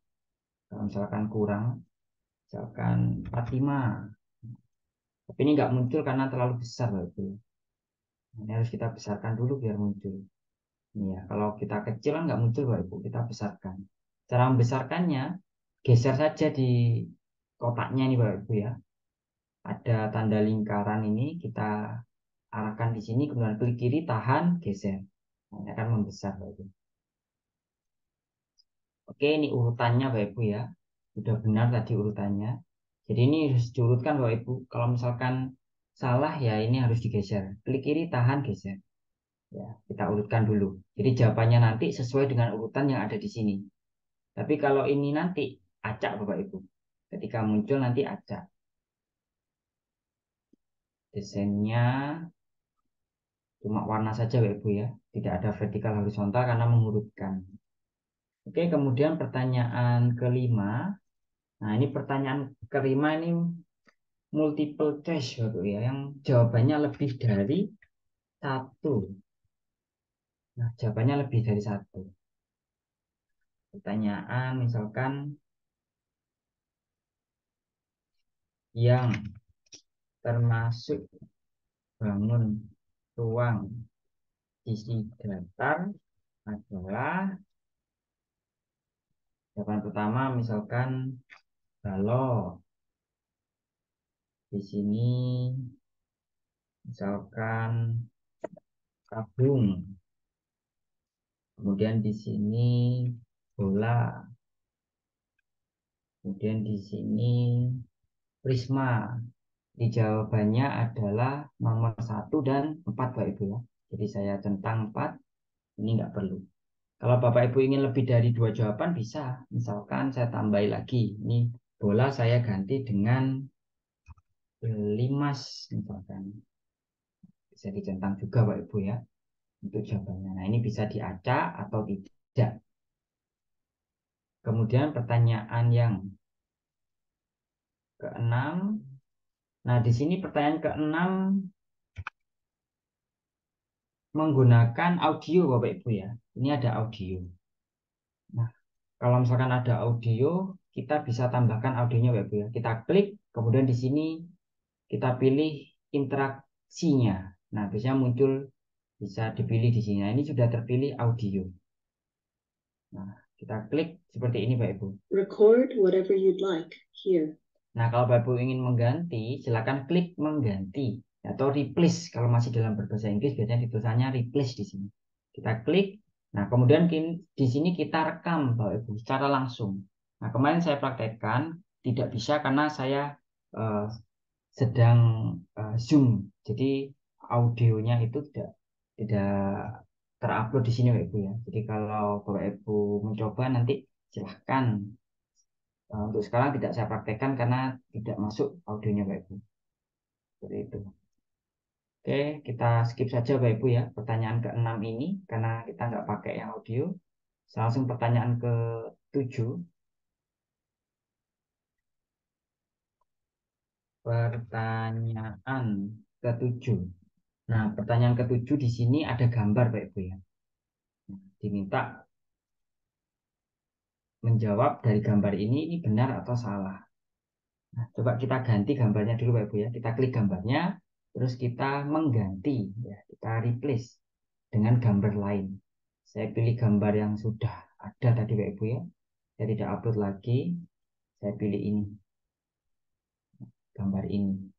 kalau misalkan kurang, misalkan 45. Tapi ini nggak muncul karena terlalu besar itu. Ini harus kita besarkan dulu biar muncul. Ini ya, kalau kita kecil kan nggak muncul Bapak Ibu, kita besarkan. Cara membesarkannya, geser saja di kotaknya ini Bapak Ibu ya. Ada tanda lingkaran ini, kita arahkan di sini, kemudian klik kiri, tahan, geser. Nah, ini akan membesar Bapak Ibu. Oke, ini urutannya Bapak Ibu ya. Sudah benar tadi urutannya. Jadi ini harus diurutkan Bapak Ibu. Kalau misalkan salah ya ini harus digeser. Klik kiri, tahan, geser. Ya, kita urutkan dulu. Jadi jawabannya nanti sesuai dengan urutan yang ada di sini. Tapi kalau ini nanti acak Bapak Ibu. Ketika muncul nanti acak. Desainnya cuma warna saja Bapak Ibu ya. Tidak ada vertikal horizontal karena mengurutkan. Oke, kemudian pertanyaan kelima. Nah, ini pertanyaan kelima ini multiple choice Bapak Ibu ya. Yang jawabannya lebih dari 1. Nah, jawabannya lebih dari 1. Pertanyaan misalkan yang termasuk bangun ruang isi datar adalah jawaban pertama misalkan balok. Di sini misalkan tabung. Kemudian di sini bola. Kemudian di sini prisma. Di jawabannya adalah nomor 1 dan 4 Bapak Ibu ya. Jadi saya centang 4, ini nggak perlu. Kalau Bapak Ibu ingin lebih dari 2 jawaban bisa. Misalkan saya tambahi lagi. Ini bola saya ganti dengan limas misalkan. Bisa dicentang juga Bapak Ibu ya untuk jawabannya. Nah, ini bisa diacak atau tidak. Kemudian pertanyaan yang keenam. Nah, di sini pertanyaan keenam menggunakan audio Bapak Ibu ya. Ini ada audio. Nah, kalau misalkan ada audio, kita bisa tambahkan audionya Bapak Ibu ya. Kita klik, kemudian di sini kita pilih interaksinya. Nah, biasanya muncul bisa dipilih di sini. Nah, ini sudah terpilih audio. Nah, kita klik seperti ini Bapak Ibu. Record whatever you'd like here. Nah, kalau Bapak Ibu ingin mengganti, silakan klik mengganti atau replace. Kalau masih dalam berbahasa Inggris biasanya tulisannya replace di sini. Kita klik. Nah, kemudian di sini kita rekam Bapak Ibu secara langsung. Nah, kemarin saya praktekkan tidak bisa karena saya eh, sedang Zoom. Jadi audionya itu tidak terupload di sini Bapak Ibu ya. Jadi kalau Bapak Ibu mencoba nanti silahkan. Untuk sekarang tidak saya praktekkan karena tidak masuk audionya Bapak Ibu. Seperti itu. Oke, kita skip saja Bapak Ibu ya pertanyaan ke-6 ini karena kita nggak pakai yang audio. Langsung pertanyaan ke-7. Pertanyaan ke-7. Nah, pertanyaan ke-7 di sini ada gambar Bapak Ibu ya. Diminta menjawab dari gambar ini benar atau salah. Nah, coba kita ganti gambarnya dulu Bapak Ibu ya. Kita klik gambarnya, terus kita mengganti ya, kita replace dengan gambar lain. Saya pilih gambar yang sudah ada tadi Bapak Ibu ya. Saya tidak upload lagi. Saya pilih ini. Gambar ini.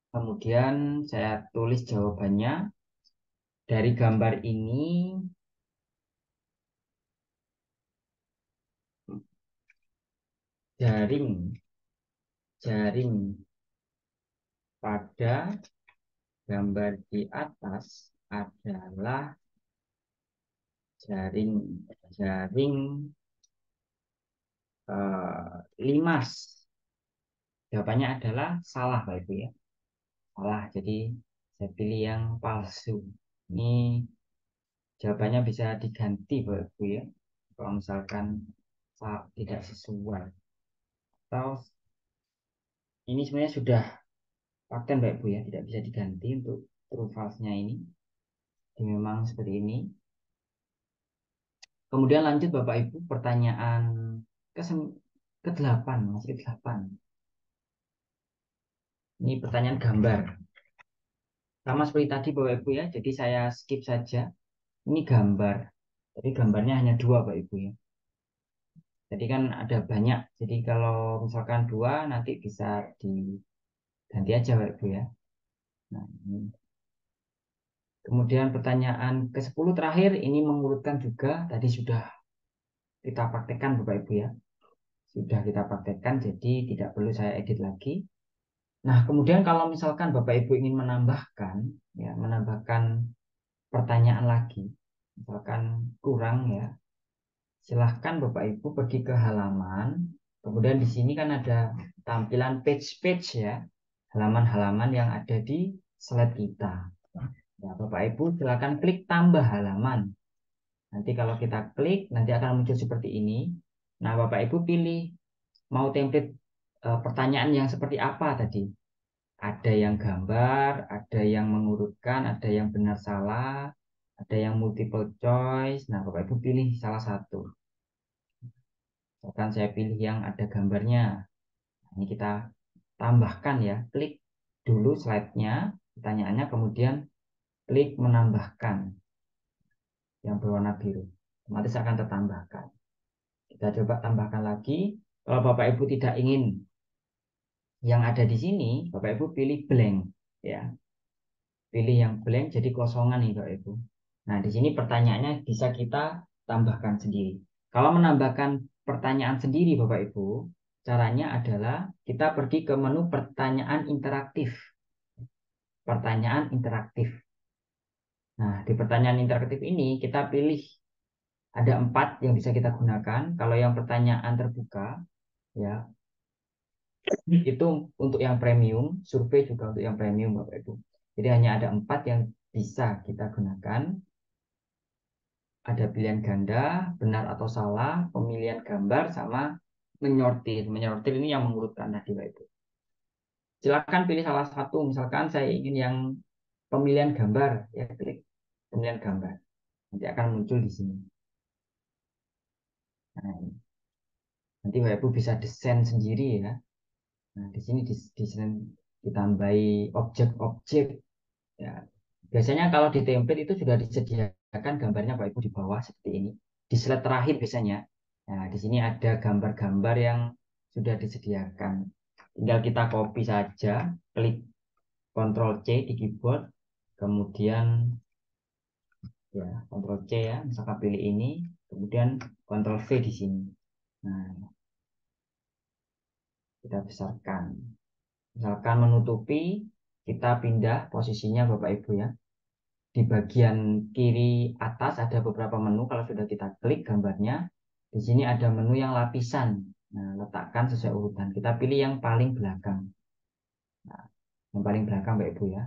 Kemudian saya tulis jawabannya. Dari gambar ini jaring pada gambar di atas adalah jaring jaring limas. Jawabannya adalah salah Bapak Ibu ya. Salah. Jadi saya pilih yang palsu. Ini jawabannya bisa diganti Bapak Ibu ya. Kalau misalkan tidak sesuai. Atau ini sebenarnya sudah paten Bapak Ibu ya, tidak bisa diganti untuk true false-nya ini. Jadi memang seperti ini. Kemudian lanjut Bapak Ibu pertanyaan ke-8, masih ke-8. Ini pertanyaan gambar. Sama seperti tadi Bapak Ibu ya, jadi saya skip saja. Ini gambar. Jadi gambarnya hanya 2 Bapak Ibu ya. Jadi kan ada banyak. Jadi kalau misalkan 2 nanti bisa diganti aja Bapak Ibu ya. Nah, ini. Kemudian pertanyaan ke-10 terakhir ini mengurutkan juga. Tadi sudah kita praktekkan Bapak Ibu ya. Sudah kita praktekkan jadi tidak perlu saya edit lagi. Nah, kemudian kalau misalkan Bapak Ibu ingin menambahkan ya, menambahkan pertanyaan lagi, misalkan kurang ya, silahkan Bapak Ibu pergi ke halaman. Kemudian di sini kan ada tampilan page-page ya, halaman-halaman yang ada di slide kita. Ya, Bapak Ibu silahkan klik tambah halaman. Nanti kalau kita klik, nanti akan muncul seperti ini. Nah, Bapak Ibu pilih mau template pertanyaan yang seperti apa tadi. Ada yang gambar, ada yang mengurutkan, ada yang benar salah, ada yang multiple choice. Nah, Bapak Ibu pilih salah satu. Misalkan saya pilih yang ada gambarnya. Nah, ini kita tambahkan ya. Klik dulu slide-nya, pertanyaannya, kemudian klik menambahkan yang berwarna biru. Otomatis akan tertambahkan. Kita coba tambahkan lagi. Kalau Bapak Ibu tidak ingin yang ada di sini, Bapak Ibu pilih blank ya. Pilih yang blank jadi kosongan nih Bapak Ibu. Nah, di sini pertanyaannya bisa kita tambahkan sendiri. Kalau menambahkan pertanyaan sendiri Bapak Ibu, caranya adalah kita pergi ke menu pertanyaan interaktif. Pertanyaan interaktif. Nah, di pertanyaan interaktif ini kita pilih ada 4 yang bisa kita gunakan. Kalau yang pertanyaan terbuka, ya itu untuk yang premium, survei juga untuk yang premium Bapak Ibu. Jadi hanya ada 4 yang bisa kita gunakan. Ada pilihan ganda, benar atau salah, pemilihan gambar, sama menyortir. Menyortir ini yang mengurutkan tadi Bapak Ibu. Silakan pilih salah satu. Misalkan saya ingin yang pemilihan gambar, ya klik pemilihan gambar. Nanti akan muncul di sini. Nah, ini. Nanti Bapak Ibu bisa desain sendiri ya. Nah, di sini desain ditambahi objek-objek. Ya. Biasanya kalau di template itu sudah disediakan gambarnya Bapak Ibu di bawah seperti ini. Di slide terakhir biasanya. Nah, di sini ada gambar-gambar yang sudah disediakan. Tinggal kita copy saja, klik Ctrl C di keyboard, kemudian ya Ctrl C ya, misalkan pilih ini, kemudian Ctrl V di sini. Nah, kita besarkan. Misalkan menutupi, kita pindah posisinya Bapak Ibu ya. Di bagian kiri atas ada beberapa menu. Kalau sudah kita klik gambarnya, di sini ada menu yang lapisan. Nah, letakkan sesuai urutan. Kita pilih yang paling belakang. Nah, yang paling belakang Bapak Ibu ya.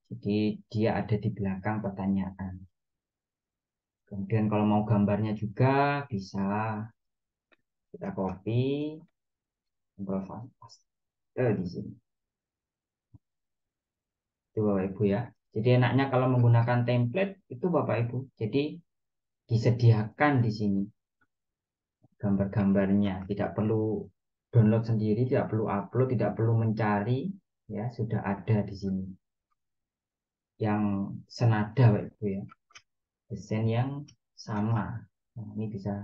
Jadi dia ada di belakang pertanyaan. Kemudian kalau mau gambarnya juga bisa kita copy, Ctrl paste di sini. Itu Bapak Ibu ya. Jadi enaknya kalau menggunakan template itu Bapak Ibu. Jadi disediakan di sini gambar-gambarnya, tidak perlu download sendiri, tidak perlu upload, tidak perlu mencari, ya sudah ada di sini. Yang senada Bapak Ibu ya. Desain yang sama. Nah, ini bisa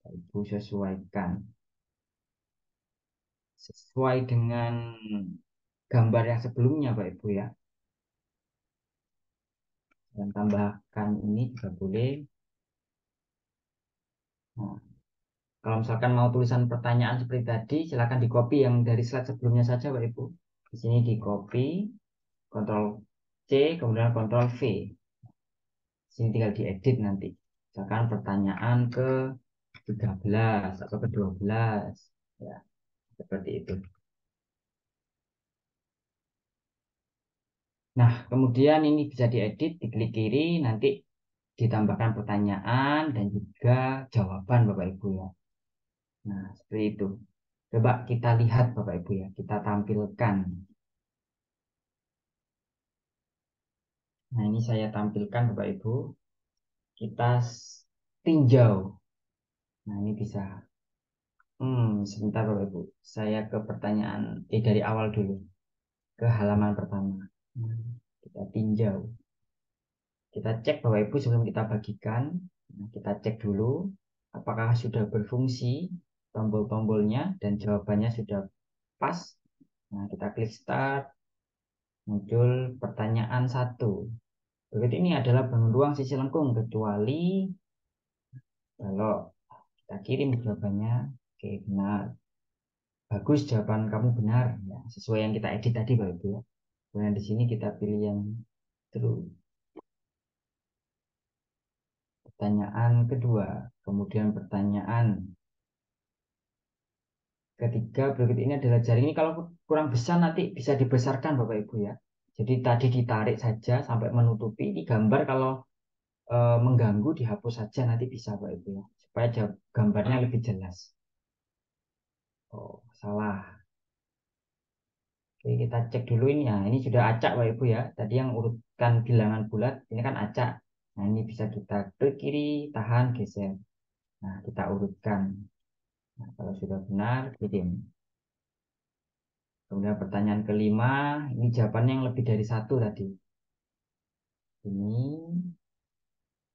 Bapak Ibu sesuaikan sesuai dengan gambar yang sebelumnya Bapak Ibu ya. Dan tambahkan ini juga boleh. Nah, kalau misalkan mau tulisan pertanyaan seperti tadi, silakan di copy yang dari slide sebelumnya saja Bapak Ibu. Di sini di copy, Ctrl C, kemudian Ctrl V. Di sini tinggal diedit nanti. Misalkan pertanyaan ke 13 atau ke 12. Ya, seperti itu. Nah, kemudian ini bisa diedit, diklik kiri, nanti ditambahkan pertanyaan dan juga jawaban Bapak Ibu ya. Nah, seperti itu. Coba kita lihat Bapak Ibu ya, kita tampilkan. Nah, ini saya tampilkan Bapak Ibu. Kita tinjau. Nah, ini bisa. Sebentar Bapak Ibu. Saya ke pertanyaan dari awal dulu. Ke halaman pertama. Kita tinjau. Kita cek Bapak Ibu sebelum kita bagikan. Nah, kita cek dulu apakah sudah berfungsi tombol-tombolnya dan jawabannya sudah pas. Nah, kita klik start. Muncul pertanyaan 1. Berikut ini adalah bangun ruang sisi lengkung kecuali kalau kita kirim jawabannya. Oke, benar. Bagus, jawaban kamu benar. Ya, sesuai yang kita edit tadi Bapak Ibu ya. Kemudian di sini kita pilih yang true. Pertanyaan kedua, kemudian pertanyaan ketiga berikut ini adalah jaring. Ini kalau kurang besar nanti bisa dibesarkan Bapak Ibu ya. Jadi tadi ditarik saja sampai menutupi. Ini gambar kalau mengganggu dihapus saja nanti bisa Bapak Ibu ya. Supaya gambarnya lebih jelas. Oh, salah. Oke, kita cek dulu ini ya. Ini sudah acak Bapak Ibu ya. Tadi yang urutkan bilangan bulat, ini kan acak. Nah, ini bisa kita klik kiri, tahan, geser. Nah, kita urutkan. Nah, kalau sudah benar, kirim. Kemudian pertanyaan kelima, ini jawabannya yang lebih dari satu tadi. Ini,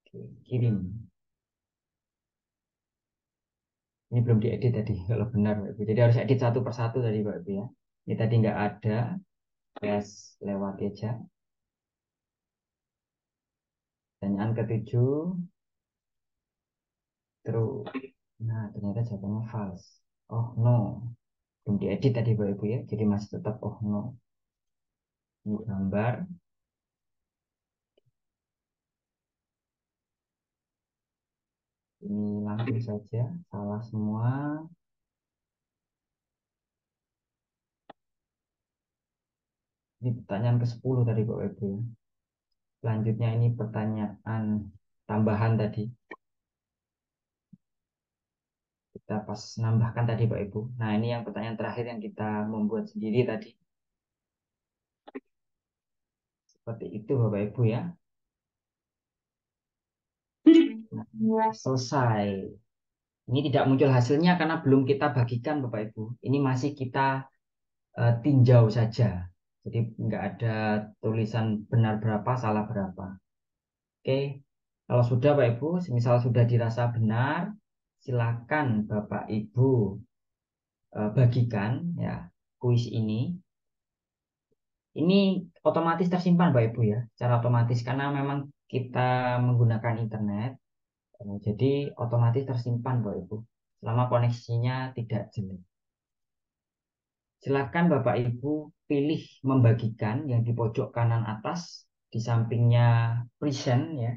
oke, kirim. Ini belum diedit tadi, kalau benar Bapak Ibu. Jadi harus edit satu persatu tadi Bapak Ibu ya. Ini tadi nggak ada, tes lewat aja. Pertanyaan ketujuh, true. Nah, ternyata jawabannya false. Oh no, belum diedit tadi Bapak Ibu ya. Jadi masih tetap oh no. Ini gambar. Ini langsung saja, salah semua. Ini pertanyaan ke-10 tadi Bapak Ibu ya. Selanjutnya ini pertanyaan tambahan tadi. Kita pas nambahkan tadi Pak Ibu. Nah, ini yang pertanyaan terakhir yang kita membuat sendiri tadi. Seperti itu Bapak Ibu ya. Nah, selesai. Ini tidak muncul hasilnya karena belum kita bagikan Bapak Ibu. Ini masih kita tinjau saja. Jadi nggak ada tulisan benar berapa, salah berapa. Oke, kalau sudah Pak Ibu, misal sudah dirasa benar, silakan Bapak Ibu bagikan ya kuis ini. Ini otomatis tersimpan Bapak Ibu ya, secara otomatis karena memang kita menggunakan internet, jadi otomatis tersimpan Bapak Ibu selama koneksinya tidak jelek. Silakan Bapak Ibu pilih membagikan yang di pojok kanan atas, di sampingnya present ya.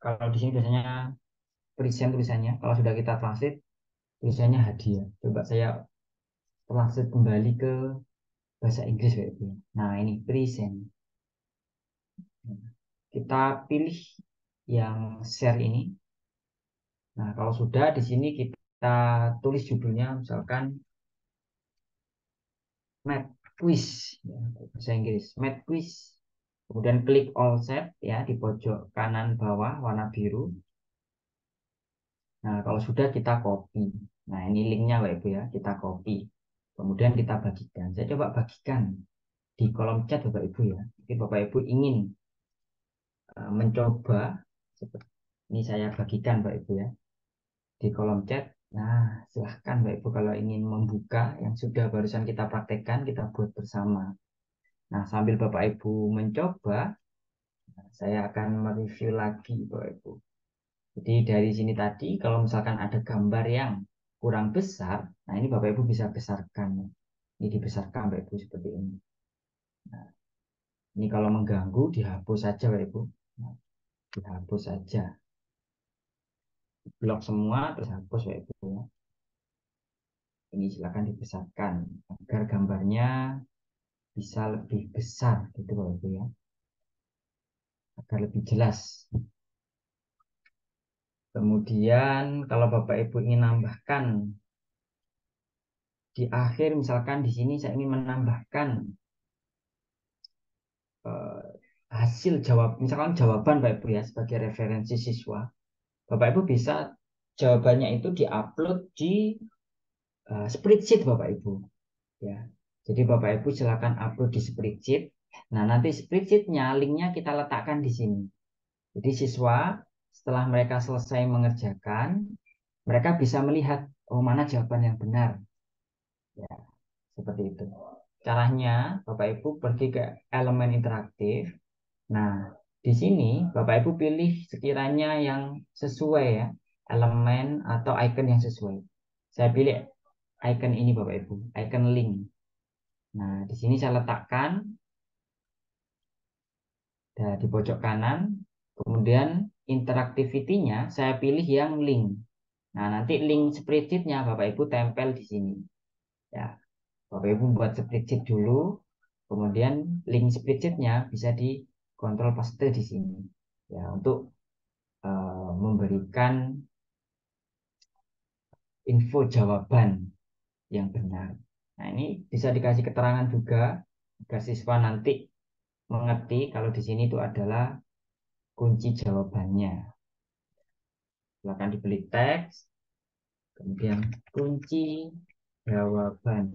Kalau di sini biasanya present tulisannya, kalau sudah kita translate tulisannya hadiah. Coba saya translate kembali ke bahasa Inggris Bapak Ibu. Nah, ini present. Kita pilih yang share ini. Nah, kalau sudah di sini kita tulis judulnya misalkan Math Quiz ya, bahasa Inggris Math Quiz. Kemudian klik all set ya di pojok kanan bawah warna biru. Nah, kalau sudah kita copy. Nah, ini linknya Bapak Ibu ya, kita copy. Kemudian kita bagikan. Saya coba bagikan di kolom chat Bapak Ibu ya. Mungkin Bapak Ibu ingin mencoba seperti ini, saya bagikan Bapak Ibu ya di kolom chat. Nah, silahkan Bapak Ibu kalau ingin membuka yang sudah barusan kita praktekkan, kita buat bersama. Nah, sambil Bapak Ibu mencoba, saya akan mereview lagi Bapak Ibu. Jadi dari sini tadi, kalau misalkan ada gambar yang kurang besar, nah ini Bapak Ibu bisa besarkan. Ini dibesarkan Bapak Ibu seperti ini. Nah, ini kalau mengganggu, dihapus saja Bapak Ibu. Nah, dihapus saja. Blok semua, terus hapus Bapak Ibu ya. Ini silakan dibesarkan agar gambarnya bisa lebih besar gitu Bapak Ibu ya, agar lebih jelas. Kemudian kalau Bapak Ibu ingin nambahkan di akhir, misalkan di sini saya ingin menambahkan eh, hasil jawab, misalkan jawaban Bapak Ibu ya sebagai referensi siswa. Bapak Ibu bisa jawabannya itu diupload di spreadsheet Bapak Ibu ya. Jadi Bapak Ibu silakan upload di spreadsheet. Nah, nanti spreadsheetnya linknya kita letakkan di sini. Jadi siswa setelah mereka selesai mengerjakan, mereka bisa melihat oh mana jawaban yang benar. Ya, seperti itu. Caranya Bapak Ibu pergi ke elemen interaktif. Nah, di sini Bapak Ibu pilih sekiranya yang sesuai ya, elemen atau icon yang sesuai. Saya pilih icon ini Bapak Ibu, icon link. Nah, di sini saya letakkan di pojok kanan, kemudian interactivity-nya saya pilih yang link. Nah, nanti link spreadsheet-nya Bapak Ibu tempel di sini. Ya, Bapak Ibu buat spreadsheet dulu, kemudian link spreadsheet-nya bisa di kontrol paste di sini. Ya, untuk memberikan info jawaban yang benar. Nah, ini bisa dikasih keterangan juga agar siswa nanti mengerti kalau di sini itu adalah kunci jawabannya. Silakan diberi teks, kemudian kunci jawaban.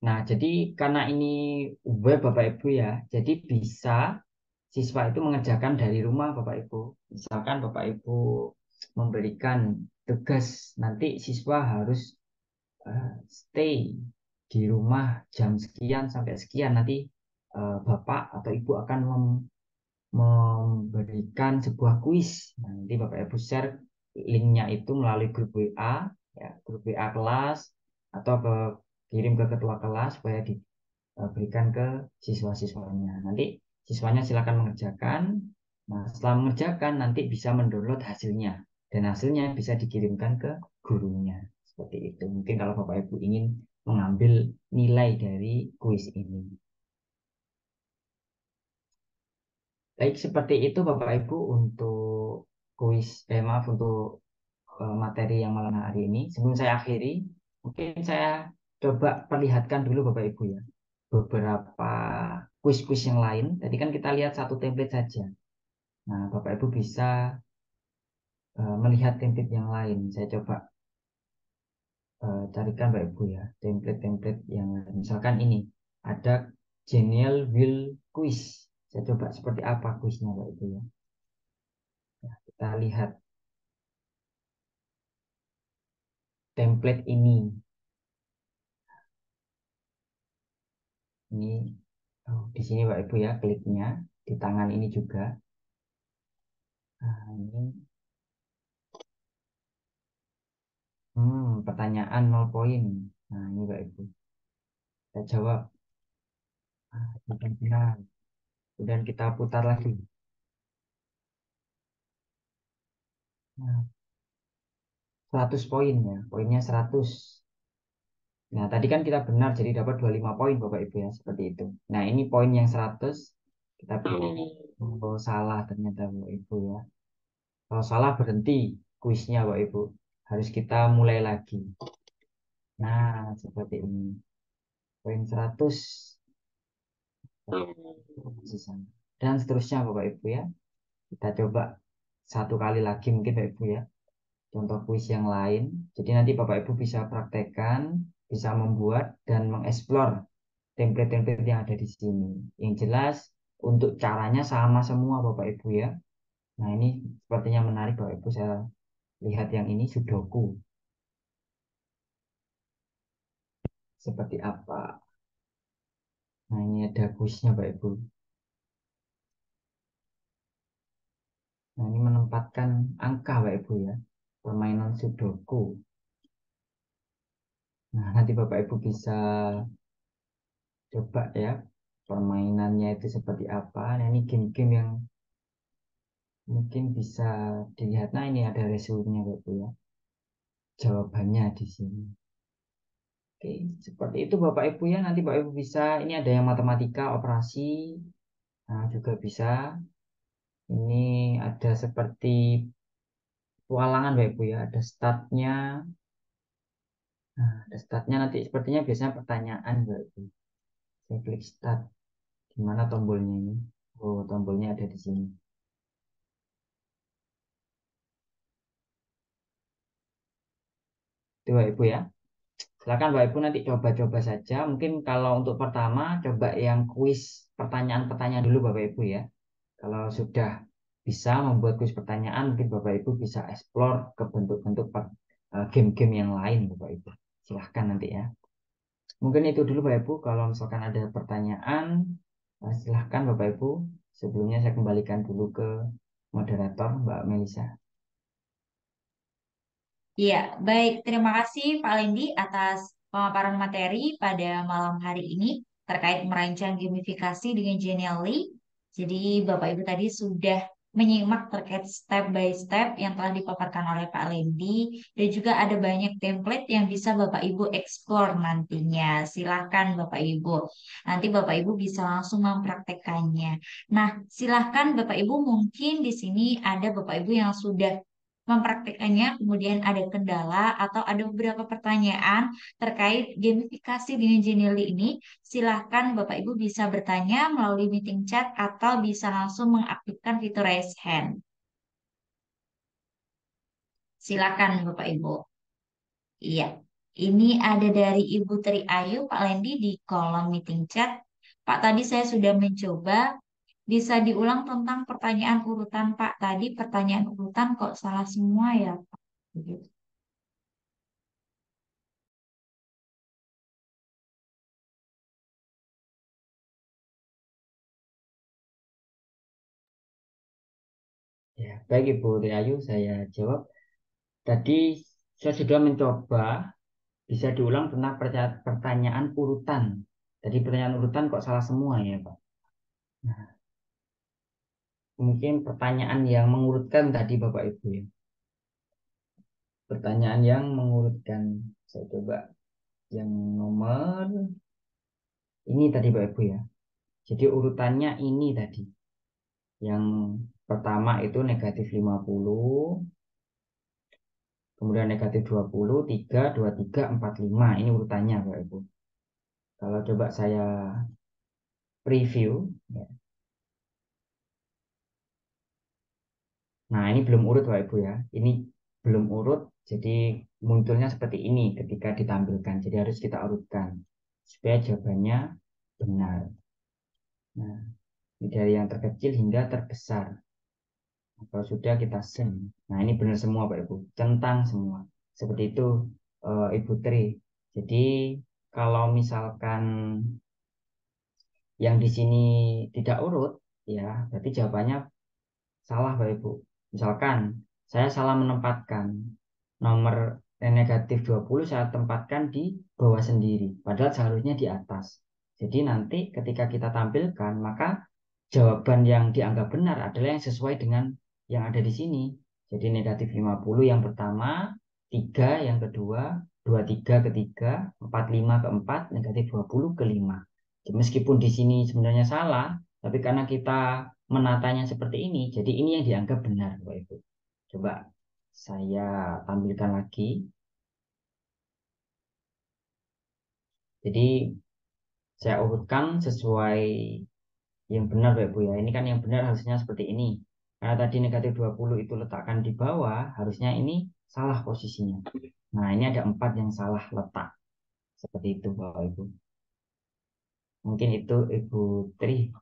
Nah, jadi karena ini web Bapak Ibu ya, jadi bisa siswa itu mengerjakan dari rumah Bapak Ibu. Misalkan Bapak Ibu memberikan tugas, nanti siswa harus stay di rumah jam sekian sampai sekian. Nanti Bapak atau Ibu akan memberikan sebuah kuis. Nanti Bapak Ibu share linknya itu melalui grup WA, ya, grup WA kelas atau kirim ke ketua kelas supaya diberikan ke siswa-siswanya. Nanti siswanya silakan mengerjakan. Nah, setelah mengerjakan nanti bisa mendownload hasilnya dan hasilnya bisa dikirimkan ke gurunya. Seperti itu. Mungkin kalau Bapak Ibu ingin mengambil nilai dari kuis ini. Baik, seperti itu Bapak Ibu untuk kuis, maaf untuk materi yang malam hari ini. Sebelum saya akhiri, mungkin saya coba perlihatkan dulu Bapak Ibu ya beberapa kuis-kuis yang lain. Tadi kan kita lihat satu template saja. Nah, Bapak Ibu bisa melihat template yang lain. Saya coba carikan Bapak Ibu ya template-template yang lain. Misalkan ini ada Genial Will Quiz. Saya coba seperti apa kuisnya Bapak Ibu ya. Nah, kita lihat template ini. Ini di sini Bapak Ibu ya kliknya di tangan ini juga. Nah, ini pertanyaan 0 poin. Nah, ini Bapak Ibu. Kita jawab. Bukan benar. Kemudian kita putar lagi. Nah, 100 poin ya. Poinnya 100. Nah, tadi kan kita benar, jadi dapat 25 poin Bapak Ibu ya. Seperti itu. Nah, ini poin yang 100. Kita pilih. Oh, salah ternyata Bapak Ibu ya. Kalau salah berhenti kuisnya Bapak Ibu. Harus kita mulai lagi. Nah, seperti ini. Poin 100. Dan seterusnya Bapak Ibu ya. Kita coba satu kali lagi mungkin Bapak Ibu ya. Contoh kuis yang lain. Jadi nanti Bapak Ibu bisa praktekkan, bisa membuat dan mengeksplor template-template yang ada di sini. Yang jelas untuk caranya sama semua Bapak Ibu ya. Nah, ini sepertinya menarik Bapak Ibu. Saya lihat yang ini Sudoku. Seperti apa? Nah, ini ada kuisnya Bapak Ibu. Nah, ini menempatkan angka Bapak Ibu ya. Permainan Sudoku. Nah, nanti Bapak Ibu bisa coba ya permainannya itu seperti apa. Nah, ini game-game yang mungkin bisa dilihat. Nah, ini ada resumenya Bapak Ibu ya. Jawabannya di sini. Oke, seperti itu Bapak Ibu ya. Nanti Bapak Ibu bisa, ini ada yang matematika, operasi. Nah, juga bisa. Ini ada seperti petualangan Bapak Ibu ya. Ada statnya. Nah, ada statnya nanti sepertinya biasanya pertanyaan Bapak Ibu. Saya klik start. Di mana tombolnya ini? Oh, tombolnya ada di sini. Itu Bapak Ibu ya. Silakan Bapak Ibu nanti coba-coba saja. Mungkin kalau untuk pertama coba yang kuis pertanyaan-pertanyaan dulu Bapak Ibu ya. Kalau sudah bisa membuat kuis pertanyaan, mungkin Bapak Ibu bisa explore ke bentuk-bentuk game-game yang lain Bapak Ibu. Silahkan nanti ya. Mungkin itu dulu Bapak Ibu. Kalau misalkan ada pertanyaan, silahkan Bapak Ibu. Sebelumnya saya kembalikan dulu ke moderator Mbak Melisa. Iya, baik. Terima kasih Pak Lendi atas pemaparan materi pada malam hari ini terkait merancang gamifikasi dengan Genially. Jadi Bapak Ibu tadi sudah menyimak terkait step by step yang telah dipaparkan oleh Pak Lendi dan juga ada banyak template yang bisa Bapak Ibu explore nantinya. Silahkan Bapak Ibu. Nanti Bapak Ibu bisa langsung mempraktekannya. Nah, silahkan Bapak Ibu mungkin di sini ada Bapak Ibu yang sudah mempraktikkannya, kemudian ada kendala atau ada beberapa pertanyaan terkait gamifikasi dengan Genially ini, silahkan Bapak Ibu bisa bertanya melalui meeting chat atau bisa langsung mengaktifkan fitur raise hand. Silakan Bapak Ibu. Iya, ini ada dari Ibu Tri Ayu, Pak Lendi di kolom meeting chat. Pak, tadi saya sudah mencoba. Bisa diulang tentang pertanyaan urutan, Pak. Tadi pertanyaan urutan kok salah semua ya, Pak? Begitu. Ya, baik Ibu Riayu, saya jawab. Tadi saya sudah mencoba, bisa diulang tentang pertanyaan urutan. Tadi pertanyaan urutan kok salah semua ya Pak. Nah, mungkin pertanyaan yang mengurutkan tadi Bapak Ibu ya. Pertanyaan yang mengurutkan. Saya coba yang nomor ini tadi Bapak Ibu ya. Jadi urutannya ini tadi. Yang pertama itu negatif 50, kemudian negatif 20, 3, 23, 45. Ini urutannya Bapak Ibu. Kalau coba saya preview, ya. Nah ini belum urut Bapak Ibu ya. Ini belum urut, jadi munculnya seperti ini ketika ditampilkan. Jadi harus kita urutkan supaya jawabannya benar. Nah, ini dari yang terkecil hingga terbesar. Kalau sudah kita send. Nah ini benar semua Pak Ibu, centang semua. Seperti itu Ibu Tri. Jadi kalau misalkan yang di sini tidak urut, ya berarti jawabannya salah Pak Ibu. Misalkan saya salah menempatkan nomor Dan negatif 20 saya tempatkan di bawah sendiri, padahal seharusnya di atas. Jadi nanti ketika kita tampilkan, maka jawaban yang dianggap benar adalah yang sesuai dengan yang ada di sini. Jadi negatif 50 yang pertama, 3 yang kedua, 23 ketiga, 45 keempat, negatif 20 kelima. Jadi meskipun di sini sebenarnya salah, tapi karena kita menatanya seperti ini, jadi ini yang dianggap benar, Bapak Ibu. Coba saya tampilkan lagi. Jadi saya urutkan sesuai yang benar Bapak Ibu ya. Ini kan yang benar harusnya seperti ini. Karena tadi negatif 20 itu letakkan di bawah, harusnya ini salah posisinya. Nah, ini ada 4 yang salah letak. Seperti itu Bapak Ibu. Mungkin itu Ibu Tri.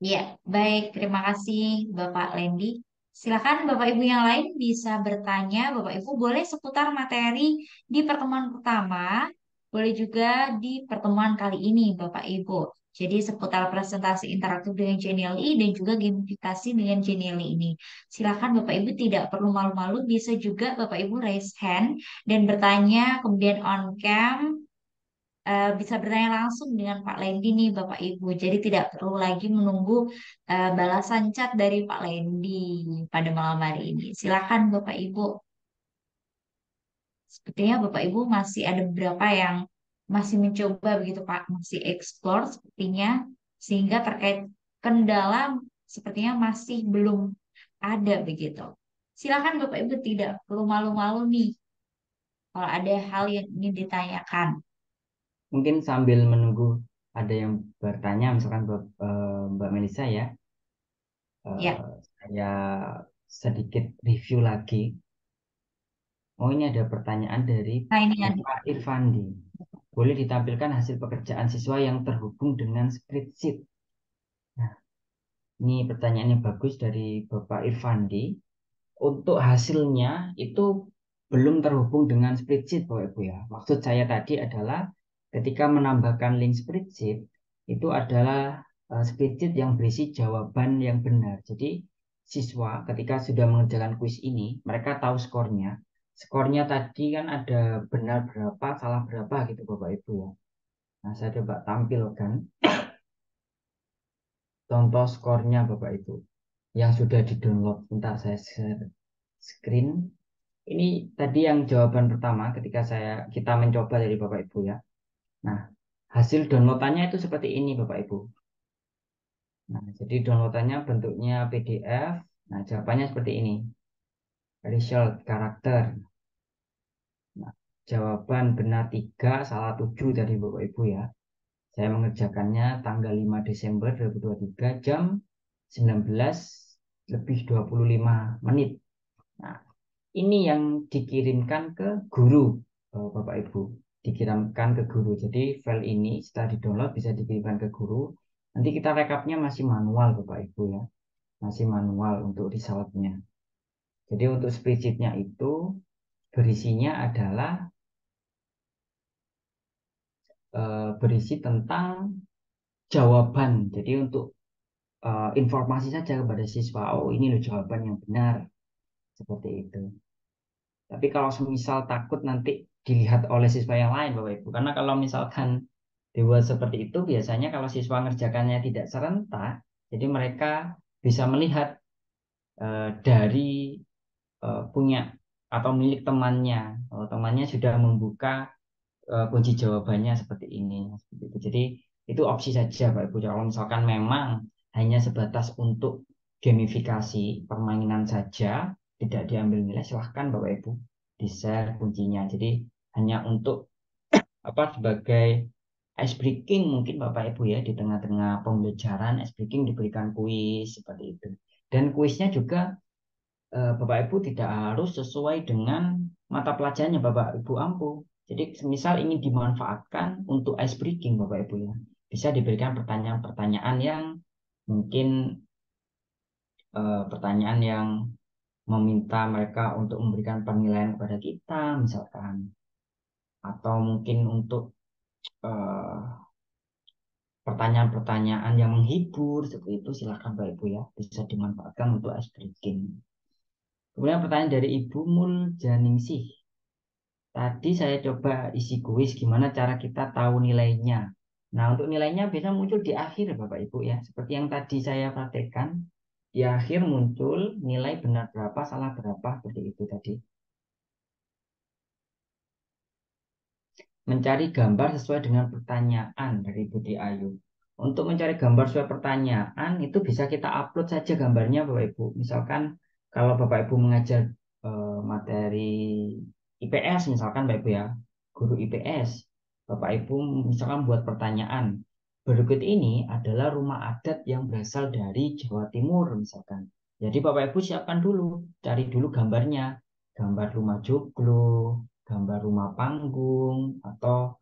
Ya, baik. Terima kasih Bapak Lendi. Silakan Bapak Ibu yang lain bisa bertanya. Bapak Ibu boleh seputar materi di pertemuan pertama, boleh juga di pertemuan kali ini Bapak Ibu. Jadi seputar presentasi interaktif dengan Genially dan juga gamifikasi dengan Genially ini. Silakan Bapak Ibu tidak perlu malu-malu, bisa juga Bapak Ibu raise hand dan bertanya, kemudian on cam bisa bertanya langsung dengan Pak Lendi nih Bapak Ibu. Jadi tidak perlu lagi menunggu balasan chat dari Pak Lendi pada malam hari ini. Silakan Bapak Ibu. Sepertinya Bapak Ibu masih ada beberapa yang masih mencoba begitu Pak, masih explore sepertinya sehingga terkait kendala sepertinya masih belum ada begitu. Silakan Bapak Ibu tidak perlu malu-malu nih kalau ada hal yang ingin ditanyakan. Mungkin sambil menunggu ada yang bertanya, misalkan Mbak Melisa ya, Ya, saya sedikit review lagi. Oh, ini ada pertanyaan dari nah ini ada. Bapak Irfandi. Boleh ditampilkan hasil pekerjaan siswa yang terhubung dengan spreadsheet. Nah, ini pertanyaannya bagus dari Bapak Irfandi. Untuk hasilnya itu belum terhubung dengan spreadsheet, Bapak Ibu ya. Maksud saya tadi adalah ketika menambahkan link spreadsheet, itu adalah spreadsheet yang berisi jawaban yang benar. Jadi siswa ketika sudah mengerjakan kuis ini, mereka tahu skornya. Skornya tadi kan ada benar berapa, salah berapa gitu Bapak Ibu ya. Nah, saya coba tampilkan contoh skornya Bapak Ibu yang sudah di-download. Bentar saya share screen. Ini tadi yang jawaban pertama ketika kita mencoba dari Bapak Ibu ya. Nah, hasil downloadannya itu seperti ini Bapak Ibu. Nah, jadi downloadannya bentuknya PDF. Nah, jawabannya seperti ini. Result karakter. Nah, jawaban benar 3, salah 7 dari Bapak Ibu ya. Saya mengerjakannya tanggal 5 Desember 2023 jam 19 lebih 25 menit. Nah, ini yang dikirimkan ke guru, Bapak Ibu. Dikirimkan ke guru. Jadi file ini setelah di-download bisa dikirimkan ke guru. Nanti kita rekapnya masih manual, Bapak Ibu ya. Masih manual untuk resultnya. Jadi untuk spreadsheet-nya itu berisinya adalah berisi tentang jawaban. Jadi untuk informasi saja kepada siswa, oh ini loh jawaban yang benar. Seperti itu. Tapi kalau semisal takut nanti dilihat oleh siswa yang lain, Bapak Ibu. Karena kalau misalkan dibuat seperti itu, biasanya kalau siswa ngerjakannya tidak serentak, jadi mereka bisa melihat dari punya atau milik temannya. Kalau temannya sudah membuka kunci jawabannya seperti ini. Seperti itu. Jadi itu opsi saja, Pak Ibu. Kalau misalkan memang hanya sebatas untuk gamifikasi permainan saja, tidak diambil nilai, silahkan Bapak Ibu di-share kuncinya. Jadi hanya untuk apa sebagai ice breaking mungkin Bapak Ibu ya di tengah-tengah pembelajaran ice breaking diberikan kuis seperti itu. Dan kuisnya juga Bapak Ibu tidak harus sesuai dengan mata pelajarannya Bapak Ibu ampu. Jadi misal ingin dimanfaatkan untuk ice breaking Bapak Ibu ya, bisa diberikan pertanyaan-pertanyaan yang mungkin pertanyaan yang meminta mereka untuk memberikan penilaian kepada kita misalkan, atau mungkin untuk eh, pertanyaan-pertanyaan yang menghibur seperti itu, silakan Bapak Ibu ya, bisa dimanfaatkan untuk ice breaking. Kemudian pertanyaan dari Ibu Muljaningsih. Tadi saya coba isi kuis gimana cara kita tahu nilainya. Nah, untuk nilainya biasanya muncul di akhir Bapak Ibu ya. Seperti yang tadi saya praktekkan, di akhir muncul nilai benar berapa, salah berapa, seperti itu tadi. Mencari gambar sesuai dengan pertanyaan dari Budi Ayu. Untuk mencari gambar sesuai pertanyaan itu bisa kita upload saja gambarnya Bapak Ibu. Misalkan kalau Bapak Ibu mengajar materi IPS misalkan Bapak Ibu ya, guru IPS, Bapak Ibu misalkan buat pertanyaan. Berikut ini adalah rumah adat yang berasal dari Jawa Timur misalkan. Jadi Bapak Ibu siapkan dulu, cari dulu gambarnya, gambar rumah joglo, gambar rumah panggung atau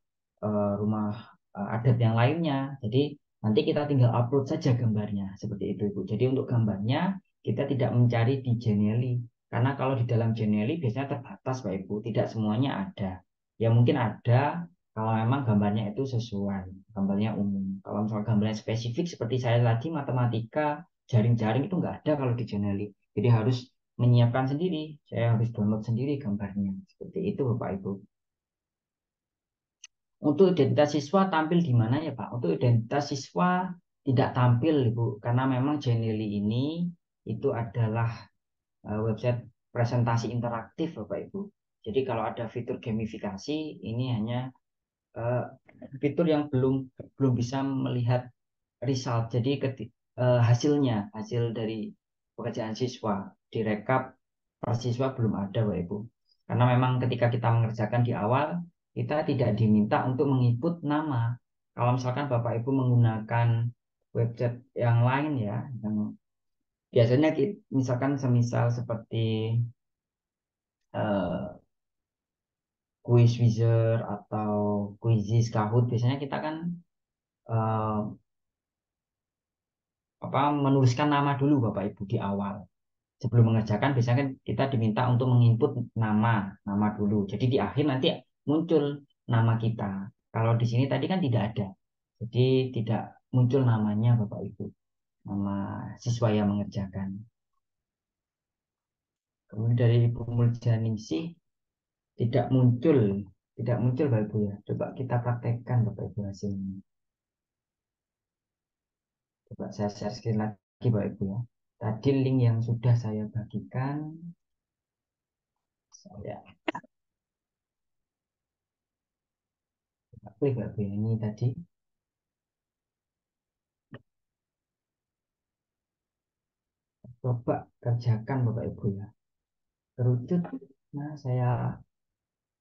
rumah adat yang lainnya. Jadi nanti kita tinggal upload saja gambarnya seperti itu Ibu. Jadi untuk gambarnya kita tidak mencari di Genially karena kalau di dalam Genially biasanya terbatas Pak Ibu, tidak semuanya ada. Ya mungkin ada kalau memang gambarnya itu sesuai, gambarnya umum. Kalau misalnya gambarnya spesifik seperti saya tadi matematika, jaring-jaring itu nggak ada kalau di Genially. Jadi harus menyiapkan sendiri, saya harus download sendiri gambarnya. Seperti itu Bapak Ibu. Untuk identitas siswa tampil di mana ya Pak? Untuk identitas siswa tidak tampil Ibu, karena memang Genially ini itu adalah website presentasi interaktif Bapak Ibu. Jadi kalau ada fitur gamifikasi, ini hanya uh, fitur yang belum bisa melihat result. Jadi hasilnya, hasil dari pekerjaan siswa direkap per siswa belum ada Bapak Ibu. Karena memang ketika kita mengerjakan di awal, kita tidak diminta untuk menginput nama. Kalau misalkan Bapak Ibu menggunakan website yang lain ya, yang biasanya misalkan semisal seperti Quiz Wizard atau Quizizz, Kahoot, biasanya kita kan uh, menuliskan nama dulu Bapak Ibu di awal. Sebelum mengerjakan biasanya kan kita diminta untuk menginput nama dulu. Jadi di akhir nanti muncul nama kita. Kalau di sini tadi kan tidak ada. Jadi tidak muncul namanya Bapak Ibu, nama siswa yang mengerjakan. Kemudian dari Ibu Muljaningsih tidak muncul, tidak muncul Bapak Ibu ya. Coba kita praktekkan Bapak Ibu hasilnya. Coba saya share screen lagi Bapak Ibu ya. Tadi link yang sudah saya bagikan, saya klik Bapak Ibu ini tadi. Coba kerjakan Bapak Ibu ya. Kerucut, nah saya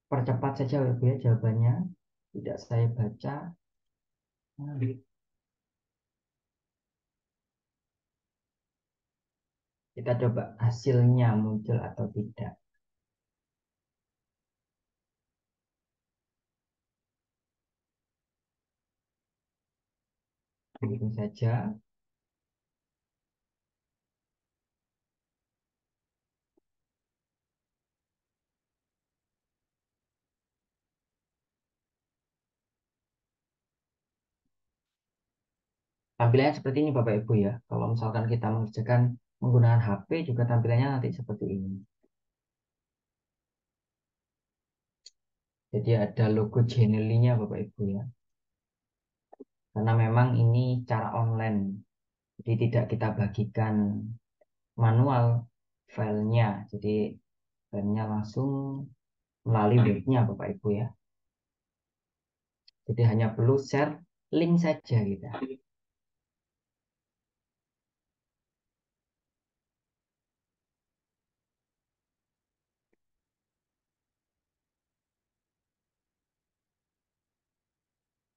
percepat saja Bapak Ibu ya jawabannya. Tidak saya baca. Nah, kita coba hasilnya muncul atau tidak. Begitu saja. Tampilannya seperti ini Bapak Ibu ya. Kalau misalkan kita mengerjakan menggunakan HP juga tampilannya nanti seperti ini. Jadi ada logo Genially-nya Bapak Ibu ya. Karena memang ini cara online. Jadi tidak kita bagikan manual filenya. Jadi filenya langsung melalui webnya Bapak Ibu ya. Jadi hanya perlu share link saja gitu.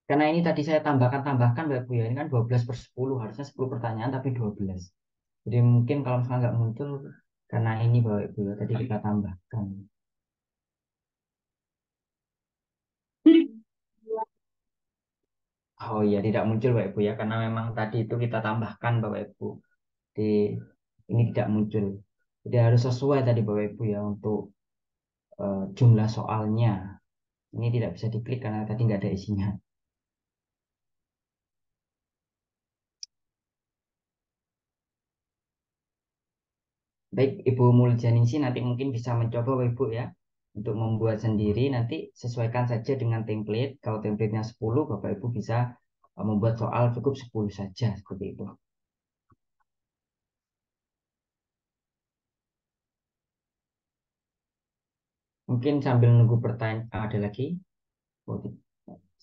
Karena ini tadi saya tambahkan Bapak Ibu ya. Ini kan 12/10, harusnya 10 pertanyaan tapi 12. Jadi mungkin kalau misalnya nggak muncul karena ini Bapak Ibu ya, tadi kita tambahkan. Oh iya, tidak muncul Bapak Ibu ya, karena memang tadi itu kita tambahkan Bapak Ibu. Di ini tidak muncul. Jadi harus sesuai tadi Bapak Ibu ya untuk jumlah soalnya. Ini tidak bisa diklik karena tadi nggak ada isinya. Baik, Ibu Muljaningsi nanti mungkin bisa mencoba Bapak Ibu ya untuk membuat sendiri, nanti sesuaikan saja dengan template. Kalau templatenya 10, Bapak Ibu bisa membuat soal cukup 10 saja seperti itu. Mungkin sambil menunggu pertanyaan ada lagi. Oh,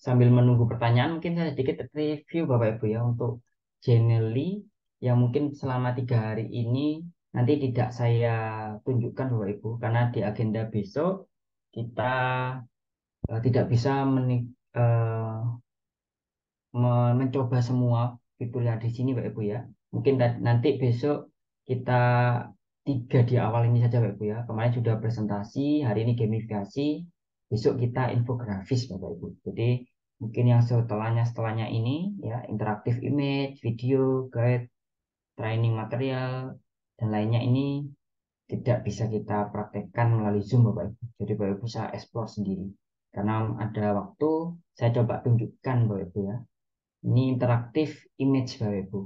sambil menunggu pertanyaan, mungkin saya sedikit review Bapak Ibu ya untuk Genially yang mungkin selama 3 hari ini nanti tidak saya tunjukkan Bapak Ibu karena di agenda besok kita tidak bisa mencoba semua fitur yang di sini Pak Ibu ya. Mungkin nanti besok kita 3 di awal ini saja Pak Ibu ya. Kemarin sudah presentasi, hari ini gamifikasi, besok kita infografis Bapak Ibu. Jadi mungkin yang setelahnya ini ya interaktif image, video, guide, training material dan lainnya ini tidak bisa kita praktekkan melalui Zoom Bapak Ibu. Jadi Bapak Ibu bisa explore sendiri. Karena ada waktu saya coba tunjukkan Bapak Ibu ya. Ini interaktif image Bapak Ibu.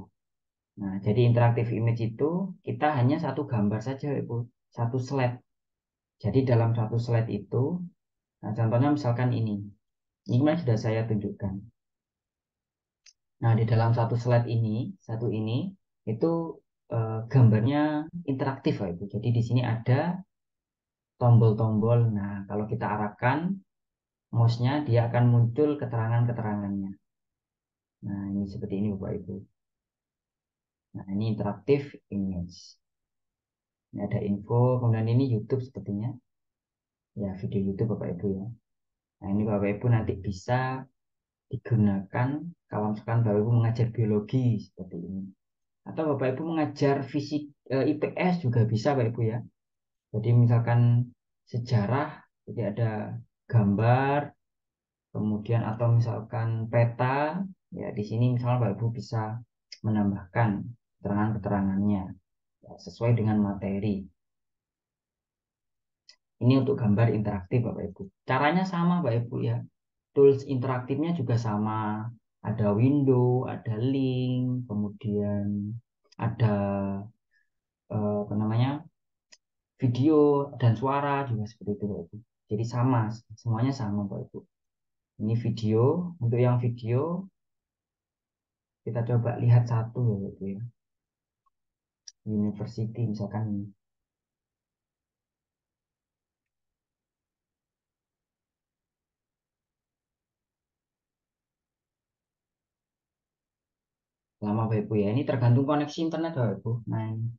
Nah, jadi interaktif image itu kita hanya satu gambar saja Bapak Ibu, satu slide. Jadi dalam satu slide itu, nah contohnya misalkan ini memang sudah saya tunjukkan. Nah, di dalam satu slide ini, itu gambarnya interaktif Bapak Ibu. Jadi di sini ada tombol-tombol. Nah, kalau kita arahkan mouse-nya, dia akan muncul keterangan-keterangannya. Nah, ini seperti ini Bapak Ibu. Nah, ini interaktif image. Ini ada info, kemudian ini YouTube sepertinya. Ya, video YouTube Bapak Ibu ya. Nah, ini Bapak Ibu nanti bisa digunakan kalau misalkan Bapak Ibu mengajar biologi seperti ini. Atau Bapak Ibu mengajar fisik IPS juga bisa Bapak Ibu ya. Jadi misalkan sejarah, jadi ada gambar, kemudian atau misalkan peta, ya di sini misalnya Bapak Ibu bisa menambahkan keterangan-keterangannya ya, sesuai dengan materi. Ini untuk gambar interaktif Bapak Ibu. Caranya sama Bapak Ibu ya. Tools interaktifnya juga sama. Ada window, ada link, kemudian ada apa namanya video dan suara juga seperti itu Bapak Ibu. Jadi sama, semuanya sama Bapak Ibu. Ini video, untuk yang video kita coba lihat satu ya Bapak Ibu ya. University misalkan ini. Lama Bapak Ibu ya. Ini tergantung koneksi internet Bapak Ibu. Nah, ini.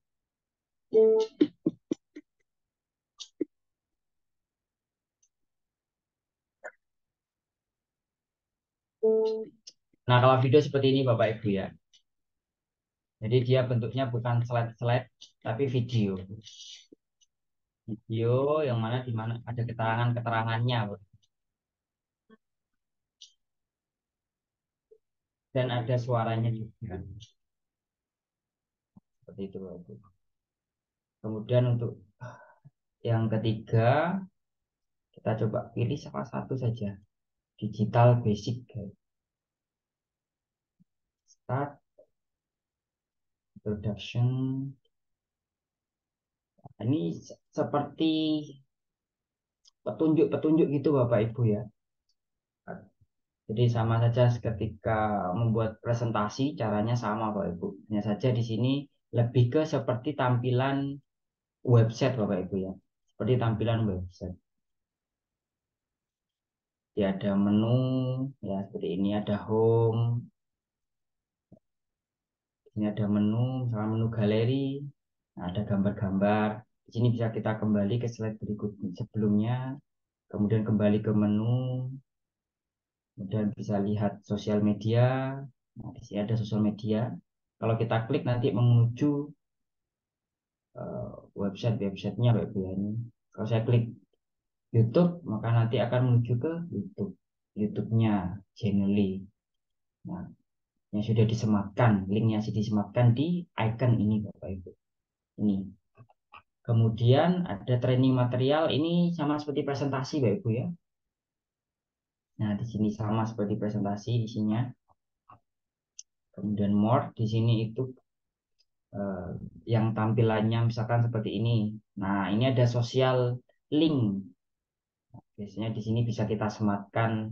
Nah, kalau video seperti ini Bapak Ibu ya. Jadi dia bentuknya bukan slide-slide tapi video. Video yang mana di mana ada keterangan-keterangannya dan ada suaranya juga. Seperti itu Bapak Ibu. Kemudian untuk yang ketiga kita coba pilih salah satu saja. Digital Basic Guide. Start Introduction. Ini seperti petunjuk-petunjuk gitu Bapak Ibu ya. Jadi sama saja ketika membuat presentasi caranya sama Bapak Ibu. Hanya saja di sini lebih ke seperti tampilan website Bapak Ibu ya. Seperti tampilan website. Jadi ada menu ya seperti ini, ada home. Ini ada menu, misalnya menu galeri. Nah, ada gambar-gambar. Di sini bisa kita kembali ke slide berikut sebelumnya, kemudian kembali ke menu, kemudian bisa lihat sosial media. Nah, di sini ada sosial media. Kalau kita klik nanti menuju websitenya Bapak Ibu ya ini. Kalau saya klik YouTube, maka nanti akan menuju ke YouTube. YouTube-nya Genially. Nah, yang sudah disematkan, linknya sudah disematkan di icon ini Bapak Ibu. Ini. Kemudian ada training material, ini sama seperti presentasi Bapak Ibu ya. Nah, di sini sama seperti presentasi isinya. Kemudian more di sini itu eh, yang tampilannya misalkan seperti ini. Nah, ini ada social link. Biasanya di sini bisa kita sematkan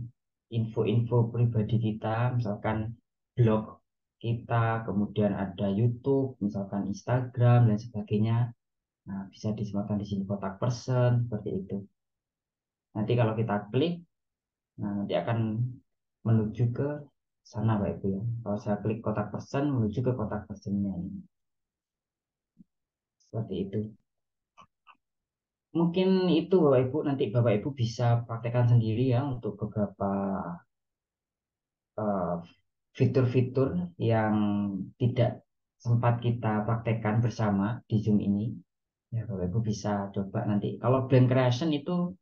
info-info pribadi kita, misalkan blog kita, kemudian ada YouTube, misalkan Instagram dan sebagainya. Nah, bisa disematkan di sini kontak person seperti itu. Nanti kalau kita klik, nah nanti akan menuju ke sana Pak Ibu ya. Kalau saya klik kontak person menuju ke kontak personnya ini. Seperti itu. Mungkin itu Bapak Ibu, nanti Bapak Ibu bisa praktekkan sendiri ya untuk beberapa eh, fitur-fitur yang tidak sempat kita praktekkan bersama di Zoom ini. Ya, Bapak Ibu bisa coba nanti. Kalau blank creation itu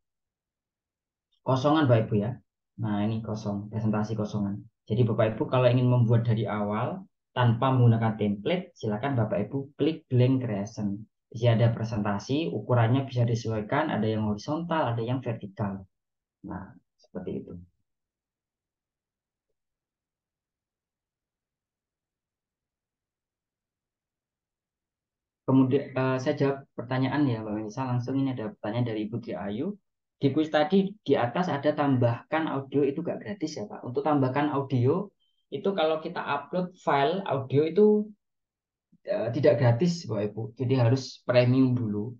kosongan Bapak Ibu ya. Nah, ini kosong, presentasi kosongan. Jadi Bapak Ibu kalau ingin membuat dari awal tanpa menggunakan template, silakan Bapak Ibu klik blank creation. Di sini ada presentasi, ukurannya bisa disesuaikan, ada yang horizontal, ada yang vertikal. Nah, seperti itu. Kemudian saya jawab pertanyaan ya Mbak Melisa, langsung ini ada pertanyaan dari Ibu Tri Ayu. Di kuis tadi di atas ada tambahkan audio itu nggak gratis ya Pak. Untuk tambahkan audio itu kalau kita upload file audio itu tidak gratis Bapak Ibu. Jadi harus premium dulu.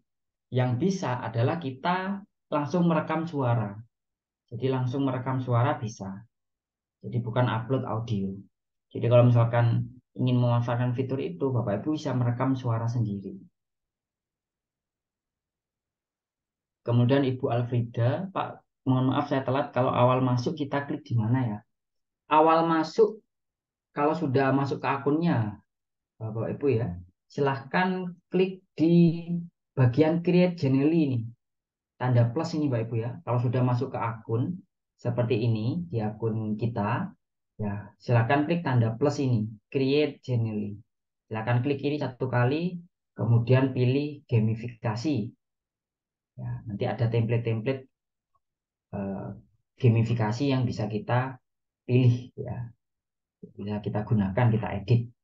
Yang bisa adalah kita langsung merekam suara. Jadi langsung merekam suara bisa. Jadi bukan upload audio. Jadi kalau misalkan ingin memanfaatkan fitur itu, Bapak Ibu bisa merekam suara sendiri. Kemudian Ibu Alfrida, Pak, mohon maaf saya telat. Kalau awal masuk kita klik di mana ya? Awal masuk, kalau sudah masuk ke akunnya, Bapak Ibu ya, silahkan klik di bagian Create Gmail ini. Tanda plus ini Bapak Ibu ya. Kalau sudah masuk ke akun seperti ini di akun kita, ya silakan klik tanda plus ini, Create Gmail. Silakan klik ini satu kali, kemudian pilih gamifikasi. Ya, nanti ada template-template eh, gamifikasi yang bisa kita pilih ya, bisa kita gunakan, kita edit.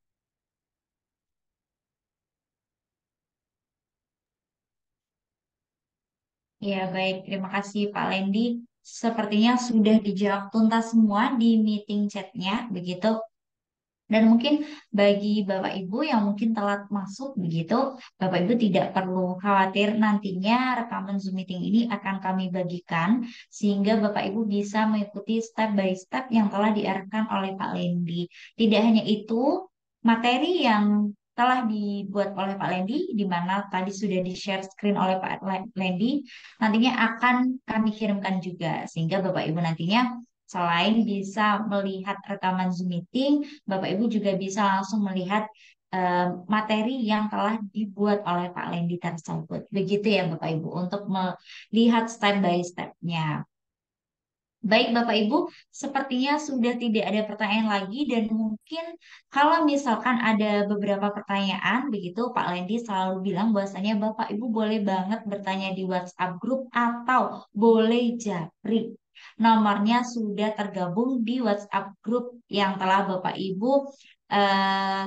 Ya, baik. Terima kasih Pak Lendi. Sepertinya sudah dijawab tuntas semua di meeting chatnya, begitu. Dan mungkin bagi Bapak Ibu yang mungkin telat masuk begitu, Bapak Ibu tidak perlu khawatir nantinya rekaman Zoom meeting ini akan kami bagikan sehingga Bapak Ibu bisa mengikuti step by step yang telah diarahkan oleh Pak Lendi. Tidak hanya itu, materi yang telah dibuat oleh Pak Lendi, di mana tadi sudah di-share screen oleh Pak Lendi, nantinya akan kami kirimkan juga, sehingga Bapak Ibu nantinya selain bisa melihat rekaman Zoom meeting, Bapak Ibu juga bisa langsung melihat materi yang telah dibuat oleh Pak Lendi tersebut. Begitu ya Bapak Ibu untuk melihat step by step-nya. Baik Bapak Ibu, sepertinya sudah tidak ada pertanyaan lagi dan mungkin kalau misalkan ada beberapa pertanyaan begitu Pak Lendi selalu bilang bahwasanya Bapak Ibu boleh banget bertanya di WhatsApp grup atau boleh japri. Nomornya sudah tergabung di WhatsApp grup yang telah Bapak Ibu eh,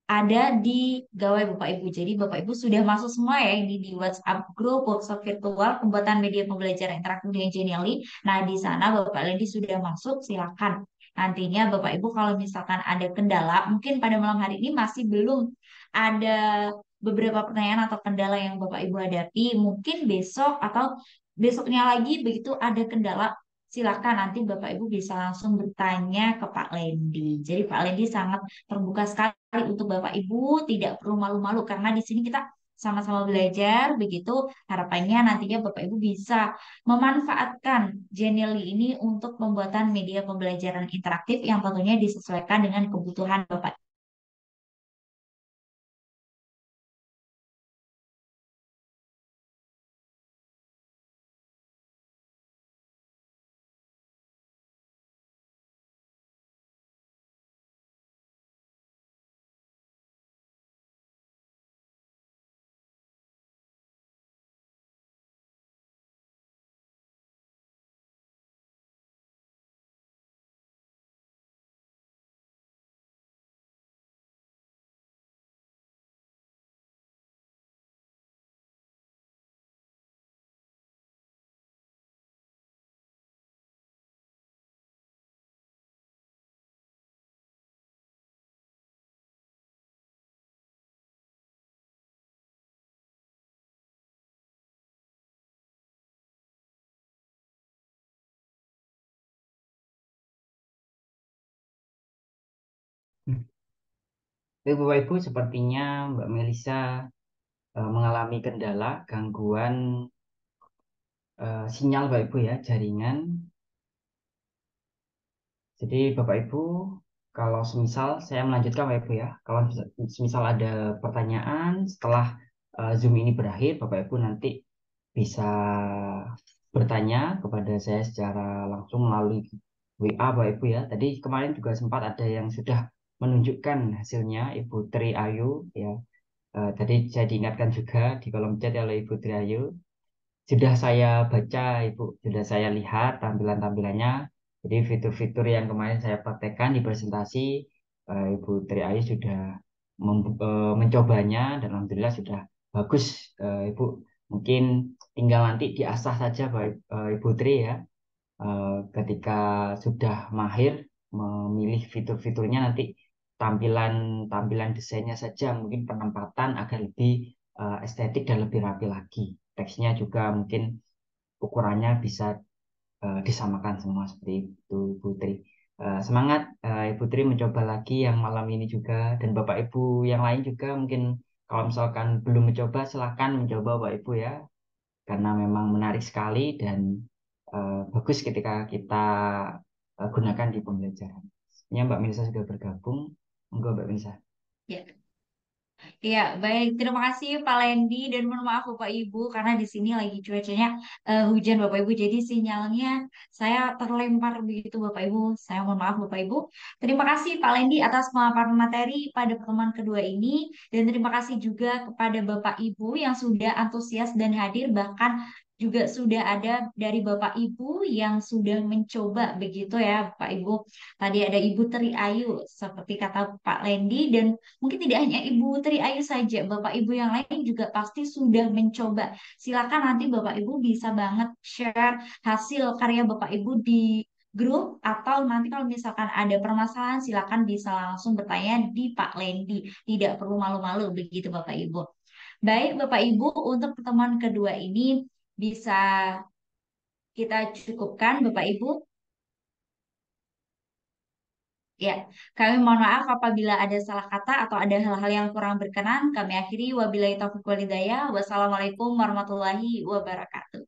ada di gawai Bapak Ibu. Jadi Bapak Ibu sudah masuk semua ya ini di WhatsApp grup workshop virtual pembuatan media pembelajaran interaktif dengan Genially. Nah, di sana Bapak Lendi sudah masuk, silakan. Nantinya Bapak Ibu kalau misalkan ada kendala, mungkin pada malam hari ini masih belum ada beberapa pertanyaan atau kendala yang Bapak Ibu hadapi, mungkin besok atau besoknya lagi begitu ada kendala, silakan nanti Bapak Ibu bisa langsung bertanya ke Pak Lendi. Jadi Pak Lendi sangat terbuka sekali untuk Bapak Ibu, tidak perlu malu-malu karena di sini kita sama-sama belajar, begitu harapannya nantinya Bapak Ibu bisa memanfaatkan Genially ini untuk pembuatan media pembelajaran interaktif yang tentunya disesuaikan dengan kebutuhan Bapak Jadi Bapak Ibu sepertinya Mbak Melisa mengalami kendala gangguan sinyal Bapak Ibu ya, jaringan. Jadi Bapak Ibu, kalau semisal saya melanjutkan Bapak Ibu ya, kalau semisal ada pertanyaan setelah Zoom ini berakhir, Bapak Ibu nanti bisa bertanya kepada saya secara langsung melalui WA Bapak Ibu ya. Tadi kemarin juga sempat ada yang sudah menunjukkan hasilnya Ibu Tri Ayu ya. Tadi saya diingatkan juga di kolom chat oleh Ibu Tri Ayu. Sudah saya baca, Ibu, sudah saya lihat tampilan-tampilannya. Jadi fitur-fitur yang kemarin saya praktekkan di presentasi, Ibu Tri Ayu sudah mencobanya dan alhamdulillah sudah bagus, Ibu. Mungkin tinggal nanti diasah saja, Ibu Tri ya. Ketika sudah mahir memilih fitur-fiturnya nanti tampilan tampilan desainnya saja mungkin penempatan agar lebih estetik dan lebih rapi lagi. Teksnya juga mungkin ukurannya bisa disamakan semua seperti itu Ibu Tri. Semangat Ibu Tri mencoba lagi yang malam ini juga dan Bapak Ibu yang lain juga mungkin kalau misalkan belum mencoba silahkan mencoba Bapak Ibu ya karena memang menarik sekali dan bagus ketika kita gunakan di pembelajaran. Ya Mbak Melisa sudah bergabung, monggo Mbak Melisa. Ya. Ya, baik. Terima kasih Pak Lendi dan mohon maaf Bapak Ibu karena di sini lagi cuacanya hujan Bapak Ibu. Jadi sinyalnya saya terlempar begitu Bapak Ibu. Saya mohon maaf Bapak Ibu. Terima kasih Pak Lendi atas pemaparan materi pada pertemuan kedua ini dan terima kasih juga kepada Bapak Ibu yang sudah antusias dan hadir bahkan juga sudah ada dari Bapak Ibu yang sudah mencoba begitu ya Bapak Ibu. Tadi ada Ibu Tri Ayu seperti kata Pak Lendi dan mungkin tidak hanya Ibu Tri Ayu saja, Bapak Ibu yang lain juga pasti sudah mencoba. Silakan nanti Bapak Ibu bisa banget share hasil karya Bapak Ibu di grup atau nanti kalau misalkan ada permasalahan silakan bisa langsung bertanya di Pak Lendi. Tidak perlu malu-malu begitu Bapak Ibu. Baik Bapak Ibu, untuk pertemuan kedua ini bisa kita cukupkan Bapak Ibu. Ya, kami mohon maaf apabila ada salah kata atau ada hal-hal yang kurang berkenan. Kami akhiri wabillahi taufiq walhidayah. Wassalamualaikum warahmatullahi wabarakatuh.